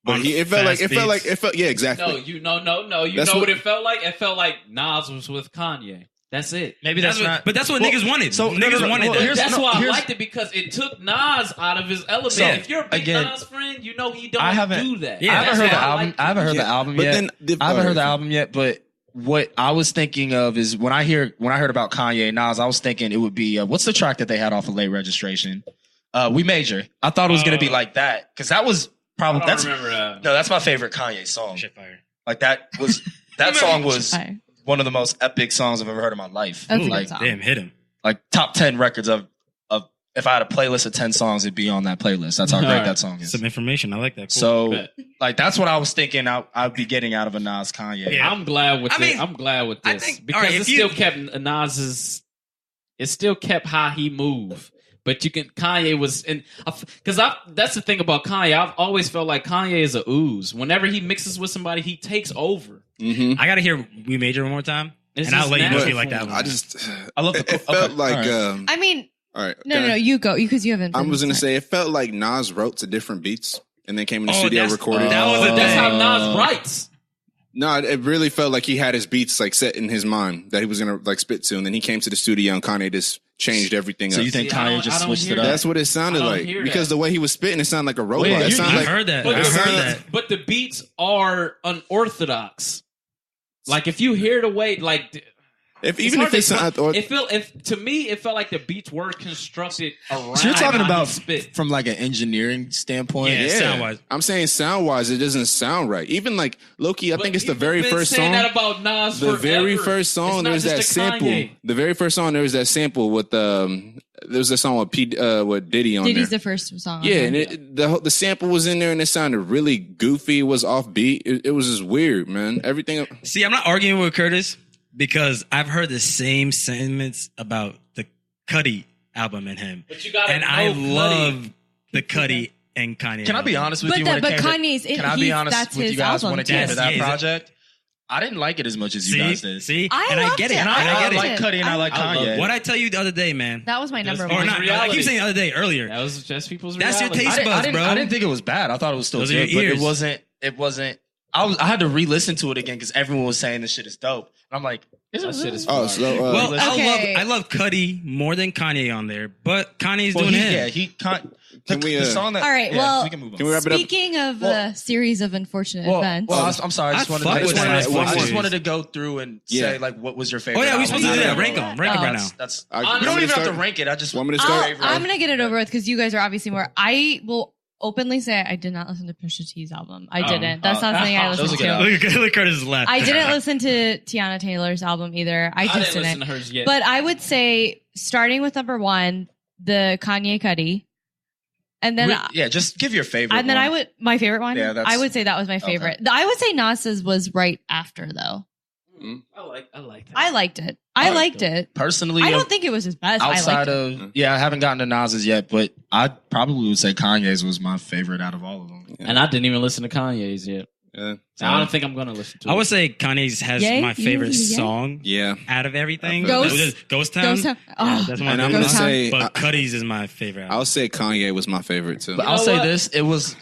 but On it felt like fast yeah, exactly. No, you no. You That's know what- what it felt like? It felt like Nas was with Kanye. That's it. maybe That's that's what, not. but that's what Well, niggas wanted. so, no, Niggas no, wanted well, that. here's- That's no, why I here's- liked it because it took Nas out of his element. So, If you're a big again, Nas friend, you know he don't I haven't- do that. Yeah, I haven't That's heard the why I album. liked I haven't heard Yeah, the album but yet. then I haven't heard the album yet, but what I was thinking of is when I heard about Kanye and Nas, I was thinking it would be what's the track that they had off of Late Registration? We Major. I thought it was going to be like that because that was I probably don't that's remember that. no, that's my favorite Kanye song. Shit fire. Like that song was Fire. one of the most epic songs I've ever heard in my life. That's a good like song. Damn, hit him. like top 10 records of if I had a playlist of 10 songs, it'd be on that playlist. That's how great Alright. that song is. Some information. I like that. Cool. So Bet. like that's what I was thinking I'd be getting out of a Nas Kanye. Yeah. I'm glad with I this. mean, I'm glad with I this think- because alright, it if you- still kept Nas's. It still kept how he moved, but you can Kanye was and because that's the thing about Kanye. I've always felt like Kanye is a ooze. Whenever he mixes with somebody, he takes over. Mm-hmm. I gotta hear We Major one more time, It's and I'll just let you know if you natural like that for one. me. I just I love it, the it felt okay, like alright. I mean, all right. no, you go because you haven't. I been was gonna smart. say it felt like Nas wrote to different beats and then came in the Oh, studio that's- recorded. that was a That's thing. how Nas writes. No, it really felt like he had his beats like set in his mind that he was gonna like spit to, and then he came to the studio and Kanye just changed everything So up. you think See, I Kanye don't- just I don't switched hear it up? That's what it sounded I don't like hear because that. the way he was spitting, it sounded like a robot. Wait, it you- sounded I like heard that. But, I the heard beats, that. but the beats are unorthodox. Like if you hear the way, like even if it's not. to me, it felt like the beats were constructed around. So you're talking how about he spit. from like an engineering standpoint. Yeah. sound-wise. I'm saying sound wise, it doesn't sound right. Even like Loki, I think it's the very first saying song. that about Nas The very forever. first song, It's not there's just that a sample. Kanye. The very first song, there was that sample with there's a song with Diddy on Diddy's there. the first song. Yeah, and the sample was in there, and it sounded really goofy. It was offbeat. It was just weird, man. Everything. See, I'm not arguing with Curtis because I've heard the same sentiments about the Cudi album and him, But you gotta and know I Cudi. love the Cudi and Kanye. Can I be album. honest with But you? that- when it but came Kanye's- to, can I be he's- honest that's with you his guys when album, it came too. to that Yes, project? I didn't like it as much as you guys did. See, I and I loved get it. it. And I I get I it. like Cudi and I like I love Kanye. What I tell you the other day, man, That was my number Just or one. not? I reality. keep saying the other day earlier. That was just people's That's your reality. taste buds, bro. I didn't think it was bad. I thought it was still Those are good, your but ears. it wasn't. I had to re-listen to it again because everyone was saying this shit is dope, and I'm like, is it That shit really? is Oh, fire. so Well, Okay. I love Cudi more than Kanye on there, but Kanye's Well, doing he, him. yeah, he can't. Can we, the song that? All right, yeah, well, we can move on. Can we wrap it up? Speaking of Well- a series of unfortunate events, I'm sorry. I just I wanted, fuck I just with wanted, that I just series. wanted to go through and Yeah. say like what was your favorite. Oh yeah, we album? supposed to do that. Yeah. Rank them. Rank them right now. That's I- we Honestly, don't even have to start? rank it. I just Want me to start? I'm gonna get it over with because you guys are obviously more. I will openly say I did not listen to Pusha T's album. I didn't. That's not something I those listened are good to. albums. Look at Curtis' laugh. I didn't listen to Tiana Taylor's album either. I I just didn't listen didn't. to hers yet. But I would say, starting with number one, the Kanye Cudi, and then just give your favorite. and then one. I would my favorite one. Yeah, that's- I would say that was my favorite. I would say Nas's was right after though. I like that. I liked it. I liked it. personally. I don't think it was his best. I outside liked it. of I haven't gotten to Nas's yet, but I probably would say Kanye's was my favorite out of all of them. And I didn't even listen to Kanye's yet. Yeah. So I don't think I'm gonna listen to it. I would say Kanye's has Yay? my favorite Yay? song Yeah. out of everything. Ghost- Ghost Town. Ghost Town. Yeah, Oh, that's my And I'm favorite. gonna say, But Cudi's is my favorite. I'll say Kanye was my favorite too. But You I'll know say what? this: it was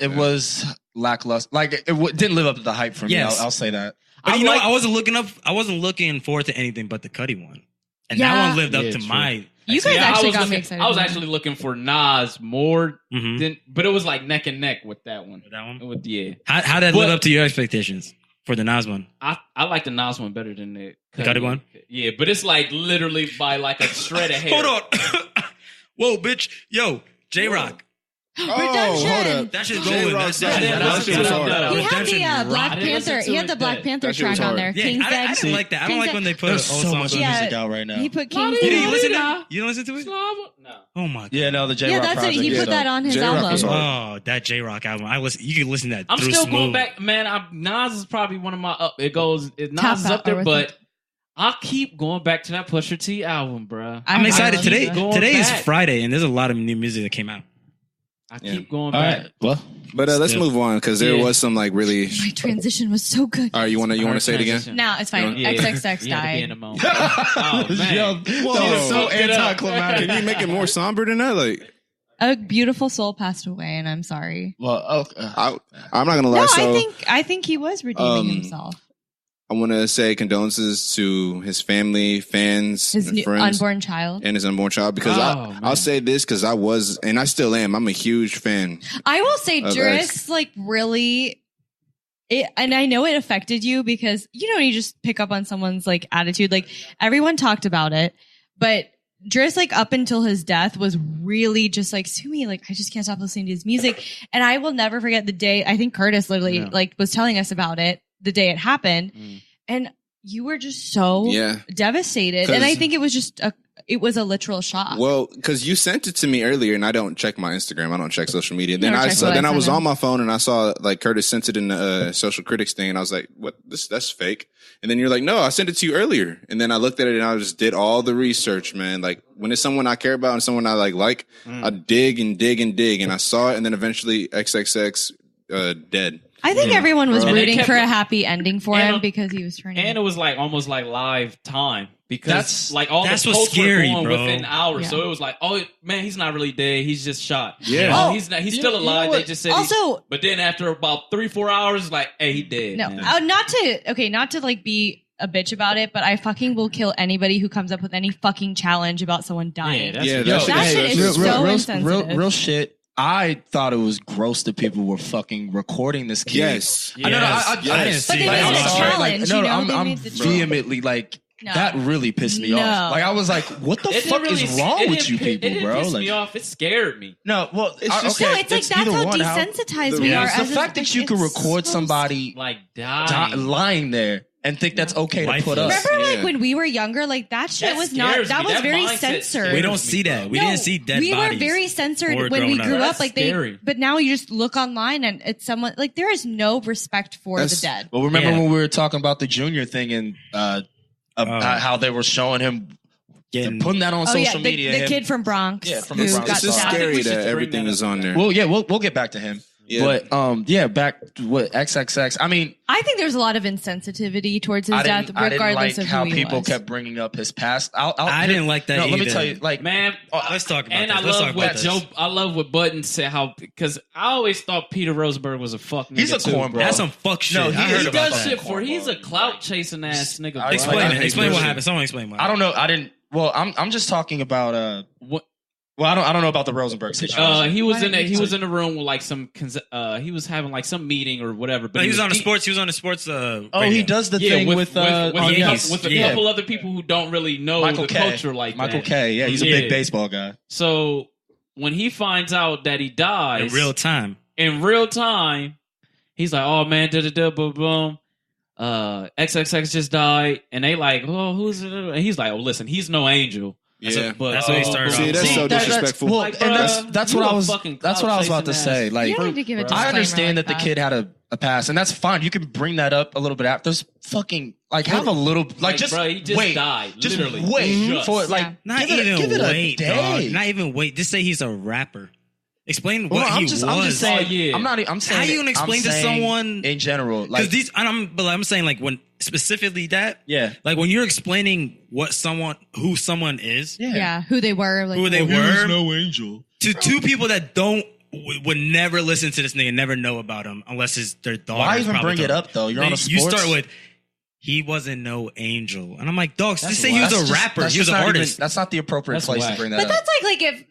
lackluster. Like it didn't live up to the hype for me. Yes. I'll say that. But I you know, like- I wasn't looking forward to anything but the Cudi one, and Yeah. that one lived up Yeah, to true. my. You guys Yeah, actually I was got me looking- excited. I was for that. actually looking for Nas more Mhm. than, but it was like neck and neck with that one. That one. With yeah, How did that But- live up to your expectations for the Nas one? I like the Nas one better than the Cudi one? Yeah, but it's like literally by like a shred of hair. Hold on. Whoa, bitch. Yo, J Rock. Redemption. hold up. That shit J-Rock's rolling. that shit was hard. He had Redemption the rock. Black I didn't listen Panther. to He had it the Black then. Panther That shit was track on hard. there. Yeah, King's I Dead. didn't like that. I don't like when they put There's old so songs much on. Yeah. music out right now. He put Not King's You Dead. didn't listen to Nah. it? You don't listen to it? Slava? No. Oh my god. Yeah, no, the J Rock Yeah, that's it. project. He Yeah, put that on his J-Rock album. was hard. Oh, that J Rock album. You can listen to that I'm through still smooth. going back, man. Nas is probably one of my up. It goes. Nas Top is out up there, or but I'll keep going back to that Pusha T album, bruh. I'm excited. love Today that. Going today is back. Friday, and there's a lot of new music that came out. I Yeah. keep going All back. right. Well, But let's Still. move on because there Yeah. was some like really. My transition was so good. All right, you want to say it again? No, it's fine. Yeah. XXX You had to be in the died. moment. Oh man. Yo, Whoa. so Fuck it up. anticlimactic. Can you make it more somber than that? Like, A beautiful soul passed away, and I'm sorry. Well, I'm not gonna lie. No, so I think he was redeeming himself. I want to say condolences to his family, fans, His and new friends, unborn child. and his unborn child. Because Oh, man. I'll say this because I was, and I still am. I'm a huge fan. I will say, Of Juris, like really, and I know it affected you because you just pick up on someone's like attitude. Like everyone talked about it, but Juris, like up until his death, was really just like, Sumi, like I just can't stop listening to his music. And I will never forget the day. I think Curtis literally Yeah. like was telling us about it the day it happened, Mm. and you were just so Yeah. devastated. And I 'Cause- think it was a literal shock. Well, because you sent it to me earlier, and I don't check my Instagram. I don't check social media. Then Never I check saw. what I Then I sent was him. on my phone, and I saw like Curtis sent it in the social critics thing, and I was like, "What? That's fake." And then you're like, "No, I sent it to you earlier." And then I looked at it, and I just did all the research, man. Like when it's someone I care about and someone I like, I dig and dig and dig, and I saw it, and then eventually XXX dead. I think everyone was Bro. And they rooting kept- for a happy ending for and- him because he was turning. And it was like almost like live time because That's- like all that's the what's posts scary, were going bro. within hours. Yeah. So it was like, oh man, he's not really dead. He's just shot. Yeah. Oh, Oh, he's not. He's you still know alive. what? They just said. also, but then after about 3-4 hours, like, hey, he dead. no, man. not to like be a bitch about it, but I fucking will kill anybody who comes up with any fucking challenge about someone dying. that's Yeah, what- that shit That is- shit is so insensitive. real shit. I thought it was gross that people were fucking recording this kid. Yes. Yeah. I didn't Yes. see But they it. made I'm it a sorry, challenge, no, you know? I'm, They I'm made the vehemently like No. that. Really pissed me No. off. Like I was like, what the It fuck didn't is really- wrong it with didn't you pi- people, it didn't bro? piss Like, me off. It scared me. no, well, It's just- okay, No, it's like that's either how one, desensitized the- we Yeah. are. the as a- fact that you it's can record so somebody Like dying. lying there and think that's okay to put up. Lifeless. Remember, Yeah. like when we were younger, like that shit That was not. scares That me. was That very mindset censored. scares We don't me, see that. bro. We didn't see dead we bodies. were very censored Or when we growing grew up. up. Like That's scary. but now you just look online and it's someone like there is no respect for That's- the dead. Well, remember Yeah. when we were talking about the Junior thing and about how they were showing him Getting- putting that on Oh yeah, social media. the him- kid from Bronx. Yeah, from who the Bronx. got It's just shot. scary we should that bring everything that is up. on there. Well, yeah, we'll get back to him. Yeah. But yeah, back to what XXX. I mean, I think there's a lot of insensitivity towards his I death, didn't regardless like of how who he people was. kept bringing up his past. I didn't like that No, let me either. tell you, like, Man, Let's talk about and this. I Let's love talk what about this. I love what Button said how because I always thought Peter Rosenberg was a fuck nigga He's a too, cornball. bro. That's some fuck shit. No, I heard He about does that. shit for. He's a clout chasing ass nigga. Bro. Explain Explain I it. hate Explain what bullshit. happened. Someone explain what I don't know. I didn't. Well, I'm just talking about. What? Well, I don't know about the Rosenberg situation. He was Why in didn't he you was in a room with like some he was having like some meeting or whatever. But No, he was on the sports. He was on the sports. Oh, radio. he does the thing with a Yankees. couple, with a Yeah. couple other people who don't really know Michael the K. culture like Michael that. K. Yeah, he's a Yeah. big baseball guy. So when he finds out that he dies in real time. he's like, "Oh man, da da da, boom boom." XXX just died, and they like, "Oh, who's it?" And he's like, "Oh, listen, he's no angel." Yeah. But That's what he started See, off. that's so That's, disrespectful. well, Like, and bruh, that's you what I a was. fucking That's what I was about to clout-chasing say. ass. Like, You don't need to give a I disclaimer understand like that the kid had a pass, and that's fine. You can bring that up a little bit after. There's fucking like have a little like just bro, he just wait, died. just Literally. wait Just. for it. Like Yeah. Not give even give it wait, a dog. day. Not even wait. Just say he's a rapper. Explain Well, what I'm he just was. saying. Oh, yeah. I'm not. I'm saying. How you gonna explain I'm to saying someone- in general? Because Like I'm saying like when specifically that, yeah, like when you're explaining who someone is, Yeah, who they were. Like, who they were, no angel. to two people that would never listen to this nigga, never know about him unless it's their daughter. Why even bring it up though? You're on a sports. You start with. He wasn't no angel, and I'm like, dog. Just say he That's was a just- rapper. that's He was just an not even- artist. that's not the appropriate That's place whack. to bring that But up. that's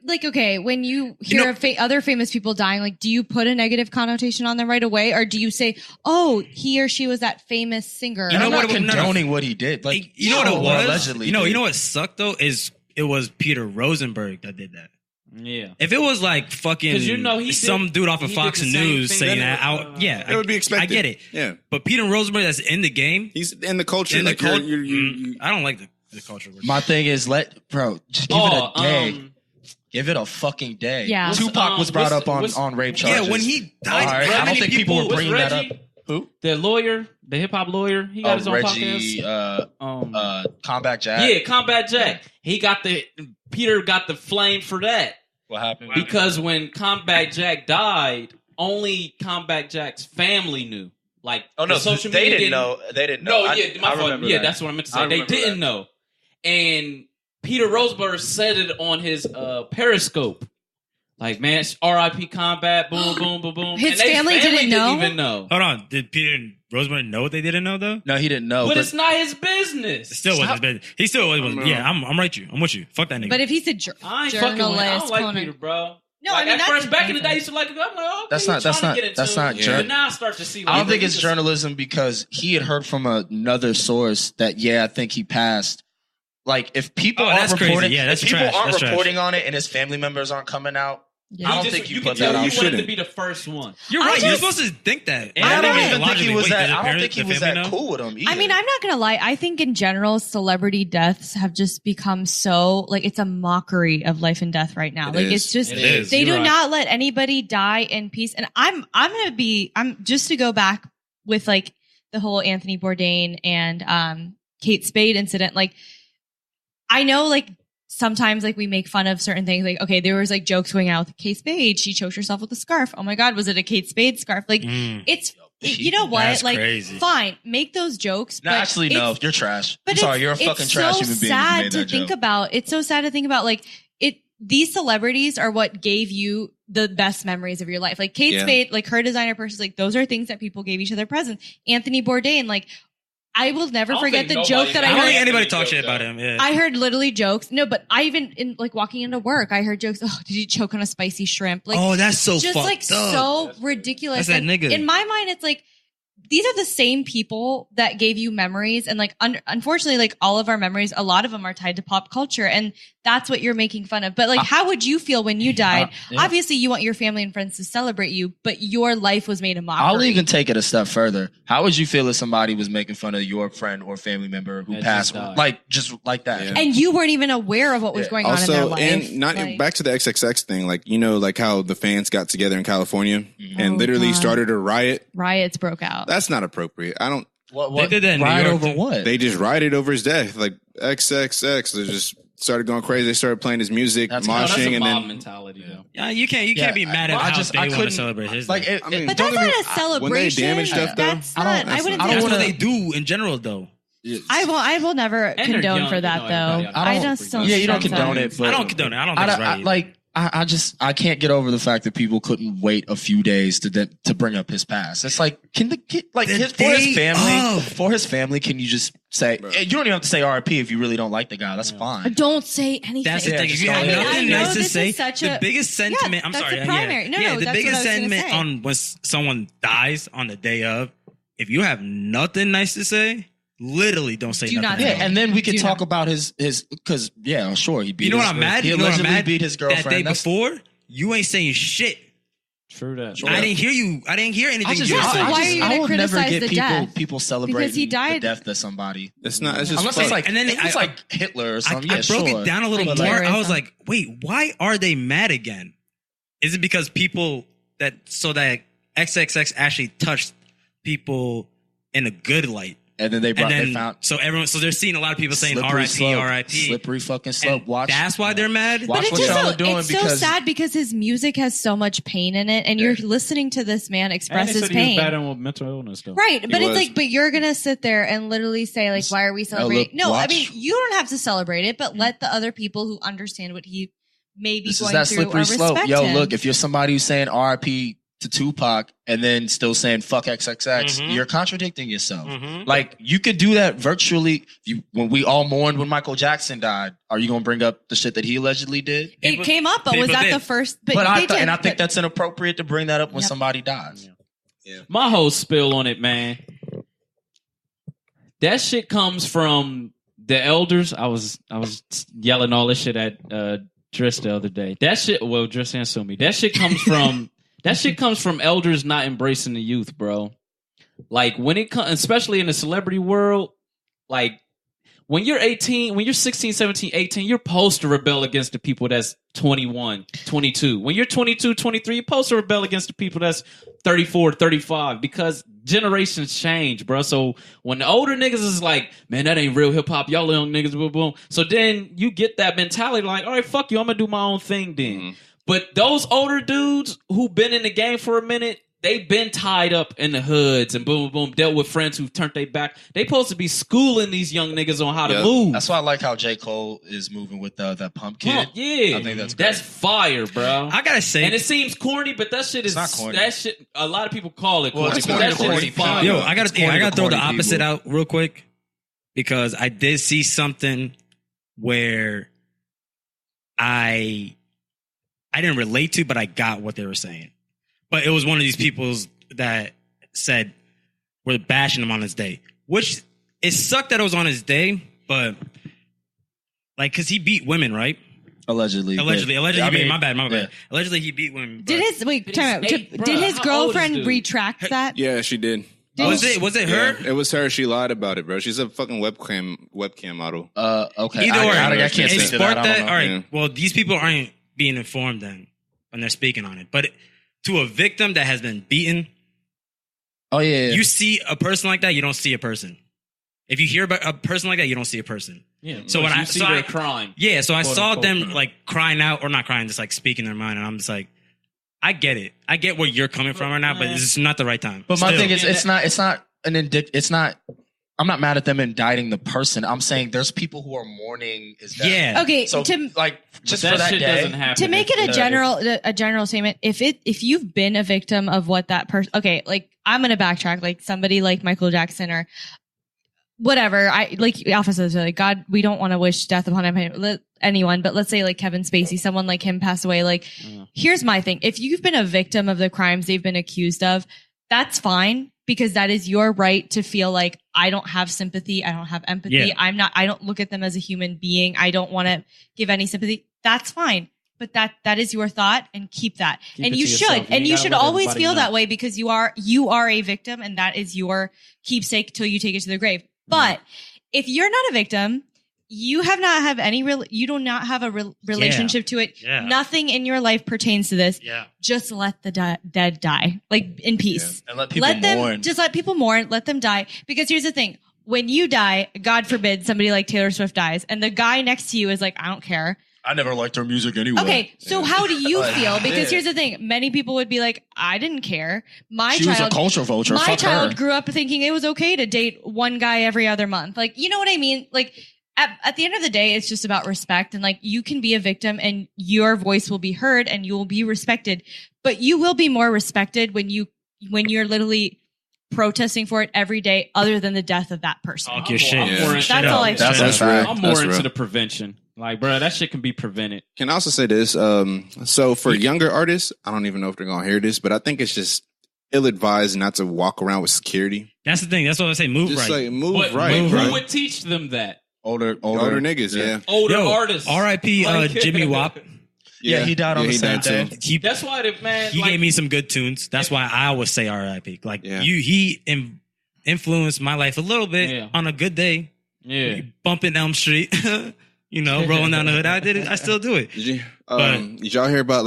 like okay, when you hear know- of other famous people dying, like, do you put a negative connotation on them right away, or do you say, "Oh, he or she was that famous singer"? You know I'm what not it was- no, no. condoning what he did. Like You know what it or was? allegedly You know did. what sucked though is it was Peter Rosenberg that did that. Yeah. If it was like fucking 'Cause you know he some did- dude off of he Fox did the same News thing saying that that, it- I It would be expected. I get it. Yeah. But Peter Rosenberg that's in the game, He's in the culture. in the like, you're- culture, you- I don't like the culture. My thing is, just give it a day. Give it a fucking day. Yeah. Tupac was brought up what's- on rape Yeah, charges. when he died, All right, how I don't many think people were what's bringing that up. Reggie? Who? The lawyer, the hip hop lawyer, he got his own Reggie, podcast. Combat Jack. Yeah, Combat Jack. Peter got the flame for that. What happened? Because when Combat Jack died, only Combat Jack's family knew. Like, Oh no, the social they media didn't know. They didn't know. No, yeah, my fault. Yeah, that's what I meant to say. They didn't know. And Peter Rosenberg said it on his Periscope. Like, man, it's R.I.P. Combat, boom, boom, boom, boom. His and they family didn't know? even know. Hold on, did Peter and Rosenberg know what they didn't know though? No, he didn't know. But it's not his business. It still wasn't his business. He still was. Yeah, I'm right. I'm with you. Fuck that nigga. But if he's a I ain't fucking with him. I don't like Conan- Peter, bro. No, like, I mean, at that's first, back in the different. day, I used to like him. I'm like, okay, That's you're not- that's trying to not- get into that's it. not jour- But now I start to see. I don't think it's just- journalism because he had heard from another source that I think he passed. Like if people Oh, aren't that's crazy. reporting, Yeah, that's if people trash. aren't That's trash. reporting on it and his family members aren't coming out, Yeah. I don't Just- think you can put tell that out. you wanted to shouldn't. be the first one. You're I right. You're just- supposed to think that. And I don't Yeah, even think he was that. I don't parent- think he the was family that know? cool with him either. I mean, I'm not gonna lie. I think in general, celebrity deaths have just become so like it's a mockery of life and death right now. It Like is. it's just It is. they You're do right. not let anybody die in peace. And I'm just to go back with like the whole Anthony Bourdain and Kate Spade incident. Like I know like sometimes like we make fun of certain things. Like okay, there was like jokes going out with Kate Spade. She choked herself with a scarf. Oh my God, was it a Kate Spade scarf? Like it's you know what? That's like crazy. fine, make those jokes. No, but actually, it's- no. You're trash. I'm but sorry, you're a fucking trash so human being. sad If you made to that think joke. about. It's so sad to think about. Like these celebrities are what gave you the best memories of your life. Like Kate Yeah. Spade, like her designer purses, like those are things that people gave each other presents. Anthony Bourdain, like I will never I don't forget think the joke nobody- that I I don't heard. think anybody talks shit about him. Yeah. I heard literally jokes. No, but I even in like walking into work, I heard jokes. Oh, did you choke on a spicy shrimp? Like oh, that's so just fucked like up. so ridiculous. That's that And nigga. In my mind, it's like these are the same people that gave you memories, and like unfortunately, like all of our memories, a lot of them are tied to pop culture, and that's what you're making fun of. But like, how would you feel when you died? yeah. Obviously, you want your family and friends to celebrate you, but your life was made a mockery. I'll even take it a step further. How would you feel if somebody was making fun of your friend or family member who That passed, just died. like just like that? Yeah. and you weren't even aware of what was Yeah. going on in their Also, life. and not Like- back to the XXX thing, like you know, like how the fans got together in California and Oh, literally God. started a riot. riots broke out. That's not appropriate. I don't. What They did that in New riot York, over too. what? They just rioted over his death. Like XXX, they just started going crazy. They started playing his music, That's- No, that's moshing, a and mob then mentality, though. Yeah, you can't Yeah, be mad at I how just- they I want to couldn't- celebrate his like. death. I mean, but don't that's get not me- a celebration. When they damage stuff, though, That's I not. don't- I wouldn't. I don't That's say what wanna- they do in general, though. I will never they're condone young, for you that know, though. everybody I else just is don't. Yeah, you don't stress condone on it, but I don't condone it. I don't think it's right. I can't get over the fact that people couldn't wait a few days to bring up his past. It's like, can the kid, like The his, for his day family, can you just say, you don't even have to say RP if you really don't like the guy. That's fine. Don't say anything. That's the Yeah, thing. If just you go have ahead. nothing I know nice to this is say, such the a- biggest sentiment. Yeah, I'm that's sorry. the primary. No, yeah, no, the that's biggest what I was gonna sentiment say. on when someone dies on the day of, if you have nothing nice to say, literally don't say Do nothing. not at Yeah, all. and then we could Do talk not. about his because sure he beat. You know his what I'm girl- mad? He You know what I'm allegedly mad? beat his That girlfriend. day That's- before, you ain't saying shit True that. I didn't hear you. I didn't hear anything. just- you Yeah, so said. why are you I gonna will never criticize get the people death? people celebrating he died- the death of somebody. It's not. It's just Unless fuck. it's like And then if it's I- like Hitler or something. I Yeah, broke sure. it down a little Like more. I terrorism. was like, wait, why are they mad again? Is it because people that XXX actually touched people in a good light? And then they found So they're seeing a lot of people saying slippery RIP, slope. RIP. Slippery fucking And slope. Watch. that's why they're mad. Watch But it's what just y'all so, are doing it's so because sad because his music has so much pain in it, and you're listening to this man express And they his said he was pain. battling with mental illness, though. Right, but it's was. like, but you're gonna sit there and literally say, like, why are we celebrating? look, No, I watch. mean, you don't have to celebrate it, but let the other people who understand what he may be this is going that through or slippery slope. respect Yo, him. look, if you're somebody who's saying RIP to Tupac and then still saying fuck XXX, Mhm. you're contradicting yourself. Mhm. Like you could do that virtually. When we all mourned when Michael Jackson died, are you gonna bring up the shit that he allegedly did? it came up, but was people that did. the first? But they I did, think but- that's inappropriate to bring that up when Yep. somebody dies. My whole spill on it, man. That shit comes from the elders. I was yelling all this shit at Driss the other day. That shit, well, Driss and Sumi. That shit comes from elders not embracing the youth, bro. Like when it comes, especially in the celebrity world, like when you're 18, when you're 16, 17, 18, you're supposed to rebel against the people that's 21, 22. When you're 22, 23, you're supposed to rebel against the people that's 34, 35 because generations change, bro. So when the older niggas is like, man, that ain't real hip hop, y'all young niggas, boom, boom. So then you get that mentality like, all right, fuck you, I'm gonna do my own thing then. Mhm. But those older dudes who been in the game for a minute, they've been tied up in the hoods and boom, boom, dealt with friends who've turned their back. They supposed to be schooling these young niggas on how to Yep. move. That's why I like how J. Cole is moving with that pump kid. Pump, yeah. I think that's great. fire, bro. I gotta say, And it seems corny, but that shit is not corny. that shit. A lot of people call it Well, corny, it's but corny that to shit corny is fire. people. yo, I It's gotta corny to throw the corny opposite people. out real quick because I did see something where I didn't relate to, but I got what they were saying. But it was one of these people's that said we're bashing him on his day, which it sucked that it was on his day, but like because he beat women, right? Allegedly, He beat. My bad. yeah. Allegedly, he beat women. Did but- his wait? Did Time he out. state- Did bruh, his how old is girlfriend dude? retract that? Yeah, she did. was it her? Yeah, it was her. She lied about it, bro. She's a fucking webcam model. Okay. Either or, I can't it speak to sparked that. I that. don't know. All right. Yeah. Well, these people aren't being informed then when they're speaking on it. But to a victim that has been beaten, Oh yeah. you see a person like that, you don't see a person. If you hear about a person like that, you don't see a person. Yeah. So but when you I see so their I- crime, Yeah, so I Quote, saw unquote, them criminal. like crying out or not crying, just like speaking their mind, and I'm just like, I get it. I get where you're coming from right now, but it's not the right time. But my Still. thing is, it's not an it's not. I'm not mad at them indicting the person. I'm saying there's people who are mourning. Is that Yeah. Okay, So to like just that for that shit day. doesn't happen. to make it It's- a general statement, if you've been a victim of what that person, okay, like I'm gonna backtrack, like somebody like Michael Jackson or whatever. I like Alpha says, like God, we don't want to wish death upon anyone, but let's say like Kevin Spacey, someone like him pass away. Like, here's my thing: if you've been a victim of the crimes they've been accused of, that's fine. Because that is your right to feel like I don't have sympathy, I don't have empathy, Yeah. I don't look at them as a human being, I don't want to give any sympathy. That's fine. But that is your thought and keep that. Keep and it you to should. yourself. You And ain't you gotta should let always everybody feel know. that way because you are a victim and that is your keepsake till you take it to the grave. But if you're not a victim, you have not have any you do not have a relationship to it. Yeah. Nothing in your life pertains to this. Yeah. Just let the dead die, like in peace. And let people Let them mourn. just let people mourn. Let them die. Because here's the thing: when you die, God forbid somebody like Taylor Swift dies, and the guy next to you is like, I don't care. I never liked her music anyway. Okay, so how do you Like, feel? Because yeah. here's the thing: many people would be like, I didn't care. My She was a child. culture vulture. My Fuck child her. grew up thinking it was okay to date one guy every other month. Like, you know what I mean? Like, at the end of the day, it's just about respect. And like, you can be a victim and your voice will be heard and you will be respected. But you will be more respected when you're literally protesting for it every day, other than the death of that person. Talk your shit. Yeah. That's all I That's think. a fact. I'm more That's into real. the prevention. Like, bro, that shit can be prevented. Can I also say this? So for younger artists, I don't even know if they're gonna hear this, but I think it's just ill-advised not to walk around with security. That's the thing. That's what I say. Move Just right. like move But right, who right. would teach them that? Older Older niggas, yeah. Older Yo, artists. R.I.P. Like- Jimmy Wap. Yeah, he died on the he same died day. too. That's why the man. He gave me some good tunes. That's why I always say R.I.P. Like Yeah. he influenced my life a little bit Yeah. on a good day. Yeah. Bumping Elm Street, rolling down the hood. I did it. I still do it. Did y'all hear about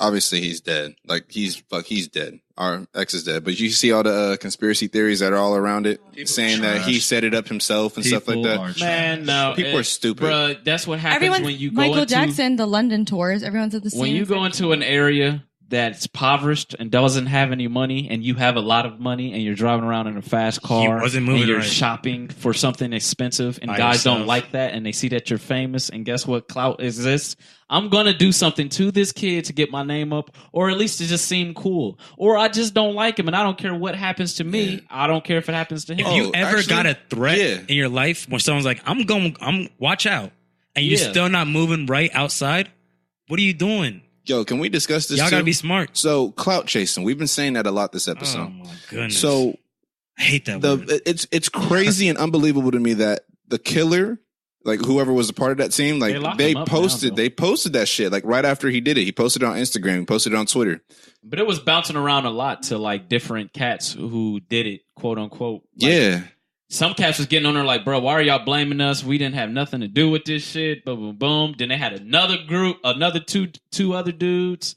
obviously he's dead. He's dead. Our ex is dead. But you see all the conspiracy theories that are all around it, saying that he set it up himself and stuff like that. Man, no. People are stupid. Bruh, that's what happens Everyone, when you go Michael into Jackson, the London tours, everyone said the same. when you go into an area that's impoverished and doesn't have any money, and you have a lot of money, and you're driving around in a fast car, wasn't moving and you're right. shopping for something expensive, and By guys don't yourself. like that, and they see that you're famous, and guess what? Clout exists. I'm gonna do something to this kid to get my name up, or at least to just seem cool, or I just don't like him, and I don't care what happens to me. I don't care if it happens to him. If you Oh, ever actually, got a threat yeah. in your life where someone's like, I'm watch out, and you're Yeah. still not moving right outside, what are you doing? Yo, can we discuss this Y'all too? gotta be smart. So clout chasing. We've been saying that a lot this Oh episode. my goodness. So I hate that word. it's crazy and unbelievable to me that the killer, whoever was a part of that team, They locked they him up posted now, though. that shit right after he did it. He posted it on Instagram, he posted it on Twitter. But it was bouncing around a lot to different cats who did it, quote unquote. Yeah. Some cats was getting on there like, bro, why are y'all blaming us? We didn't have nothing to do with this shit. Boom, boom, boom. Then they had another group, another two other dudes.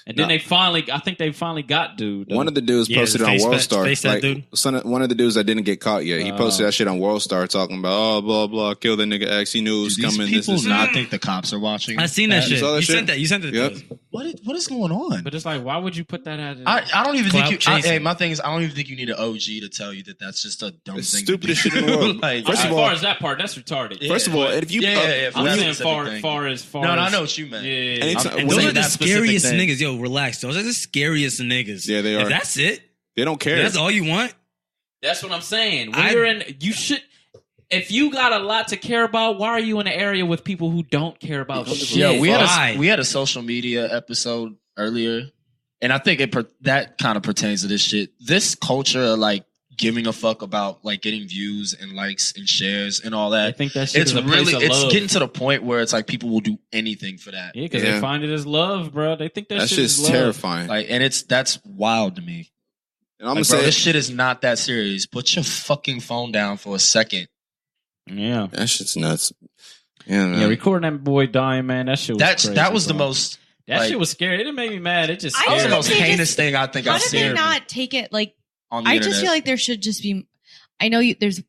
And then I think they finally got dude. One of the dudes Yeah, posted the it on face World that- Star. face that dude. One of the dudes that didn't get caught yet. He posted that shit on World Star talking about, oh, blah, blah, kill the nigga X. He knew it was Do these coming. people this, not think the cops are watching? I seen that You shit. saw that You shit? sent that. You sent it. Yep. To us. What is going on? But it's like, why would you put that as I don't even Clout think you. chasing. Hey, my thing is, I don't even think you need an OG to tell you that that's just a dumb It's thing. stupidest to do. shit in the world. Like, First as of all- far as that part, that's retarded. First of all, if you for I'm that saying specific thing. far No, as no, I know what you meant. Yeah. Anytime- I'm And Well, those saying are the that specific scariest thing. niggas. Yo, relax. Those are the scariest niggas. Yeah, they are. If that's it, they don't care. that's all you want. That's what I'm saying. If you got a lot to care about, why are you in an area with people who don't care about shit? Yo, we Why? had a social media episode earlier, and I think that kind of pertains to this shit. This culture of giving a fuck about getting views and likes and shares and all I that. think that shit It's is a place really of it's love. getting to the point where it's people will do anything for that. Yeah, because Yeah. they find it as love, bro. They think that That's shit is just love. terrifying. And that's wild to me. And I'm Bro, gonna this say shit is not that serious. Put your fucking phone down for a second. Yeah. that shit's nuts. Yeah, man. Yeah, recording that boy dying, man, that shit was crazy, That was the bro. most. That shit was scary. It didn't make me mad. It just I That was the scared don't most me. think they heinous just- thing I think How I've did seen they not take it on the I internet. just feel like there should just be. I know there's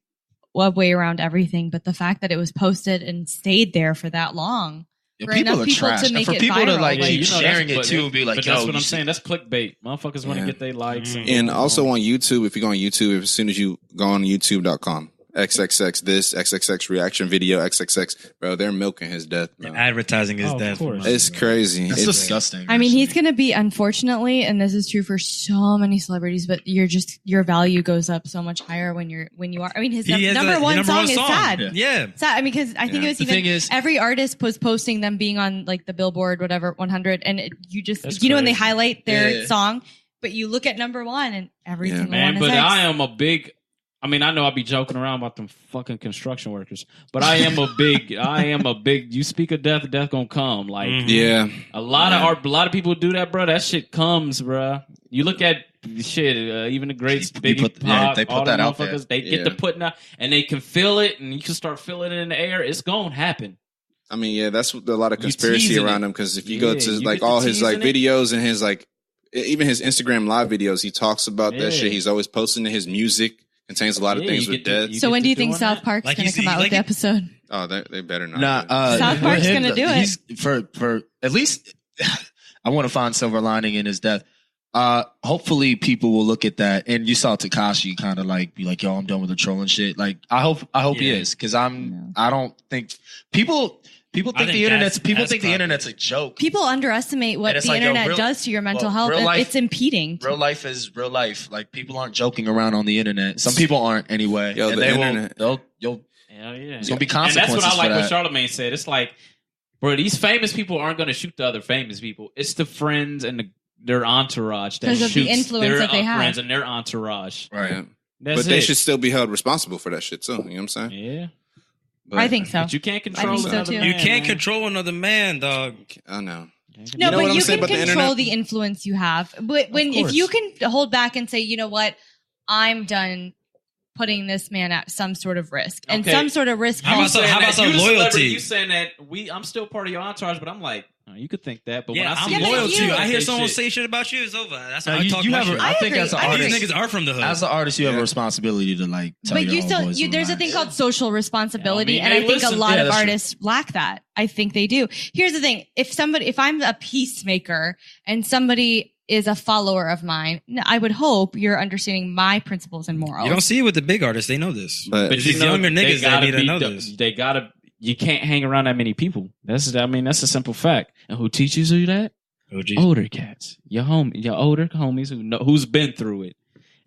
a way around everything, but the fact that it was posted and stayed there for that long. Yeah, for people enough are people trash. to And make for it people to viral, keep like- you know, sharing that's- it too, and be like, but yo, that's what you I'm see- saying. That's clickbait. Motherfuckers want to Yeah. get their likes. And also on YouTube, if you go on YouTube, as soon as you go on YouTube.com, XXX this, XXX reaction video, XXX, bro, they're milking his death, bro. Advertising is Oh, of death. course. It's crazy. That's It's disgusting. I mean, he's going to be, unfortunately, and this is true for so many celebrities, but your value goes up so much higher when you are. I mean, his He has number a- one number song one is song. sad. Yeah. Sad. I mean, because I think Yeah. it was The even thing is- every artist was posting them being on the Billboard, whatever, 100, and That's when they crazy. highlight their Yeah. song, but you look at number one and every Yeah. single Man, one but is X. I am a big. I mean, I know I'll be joking around about them fucking construction workers, but I am a big. You speak of death, death gonna come. Like yeah. a lot of people do that, bro. That shit comes, bro. You look at shit, even the greats, You Biggie, put- yeah, Pop, they put all the that out there. motherfuckers, they get Yeah. to putting out, and they can feel it, and you can start feeling it in the air. It's gonna happen. I mean, yeah, that's what a lot of You conspiracy teasing around it. him because if you Yeah, go to you like get to all his teasing it. videos and his even his Instagram live videos, he talks about that Yeah. shit. He's always posting his music contains a lot of Yeah, things you with get to- death. you So get when to do you think doing South that. Park's Like going you to come see- out like with the you- episode? Oh, they better not. Nah, South with Park's him, gonna do it. He's for at least. I want to find silver lining in his death. Hopefully, people will look at that, and you saw Tekashi kind of be like, "Yo, I'm done with the trolling shit." Like, I hope he Yeah. is because I don't think people think think the internet's that's the proper. internet's a joke. People underestimate what And it's the like, yo, internet real- does to your mental well, health. real life- It's impeding. Real life is real life. Like, people aren't joking around on the internet. Some people aren't anyway. Yo, and the they internet- you'll Hell yeah. There's gonna be And consequences that's what I like for what that. Charlamagne said. It's like, bro, these famous people aren't going to shoot the other famous people. It's the friends and their entourage that 'Cause of the shoots influence their that they have. friends and their entourage. right. Yeah. That's But they it. should still be held responsible for that shit too. You know what I'm saying? Yeah. But I think so. But you can't control I think so, another too. man, You can't man. control another man, dog. I know. No, You know what but I'm you saying can about the control internet? the influence you have. But when if course. you can hold back and say, you know what, I'm done putting this man at some sort of risk, and Okay. some sort of risk. How about can- how about some you the celebrity, loyalty? You saying that I'm still part of your entourage, but I'm like, oh, you could think that. But when Yeah, I see I'm Yeah, but loyal to you. you- I hear say someone shit. say shit about you, it's over. That's No, how I talk you my have. shit. I think agree. as an I agree. These artist, niggas are from the hood. as an artist, you have a responsibility to like tell But your you own still, voice you, when there's a relax. thing called social responsibility, Yeah, I and mean, I think listen, a lot yeah, of that's true. artists lack that. I think they do. Here's the thing: if I'm a peacemaker and somebody is a follower of mine, I would hope you're understanding my principles and morals. You don't see it with the big artists. They know this. But But these younger niggas, they need to know this. They gotta. You can't hang around that many people. That's a simple fact. And who teaches you that? OG. Older cats, your older homies who's been through it.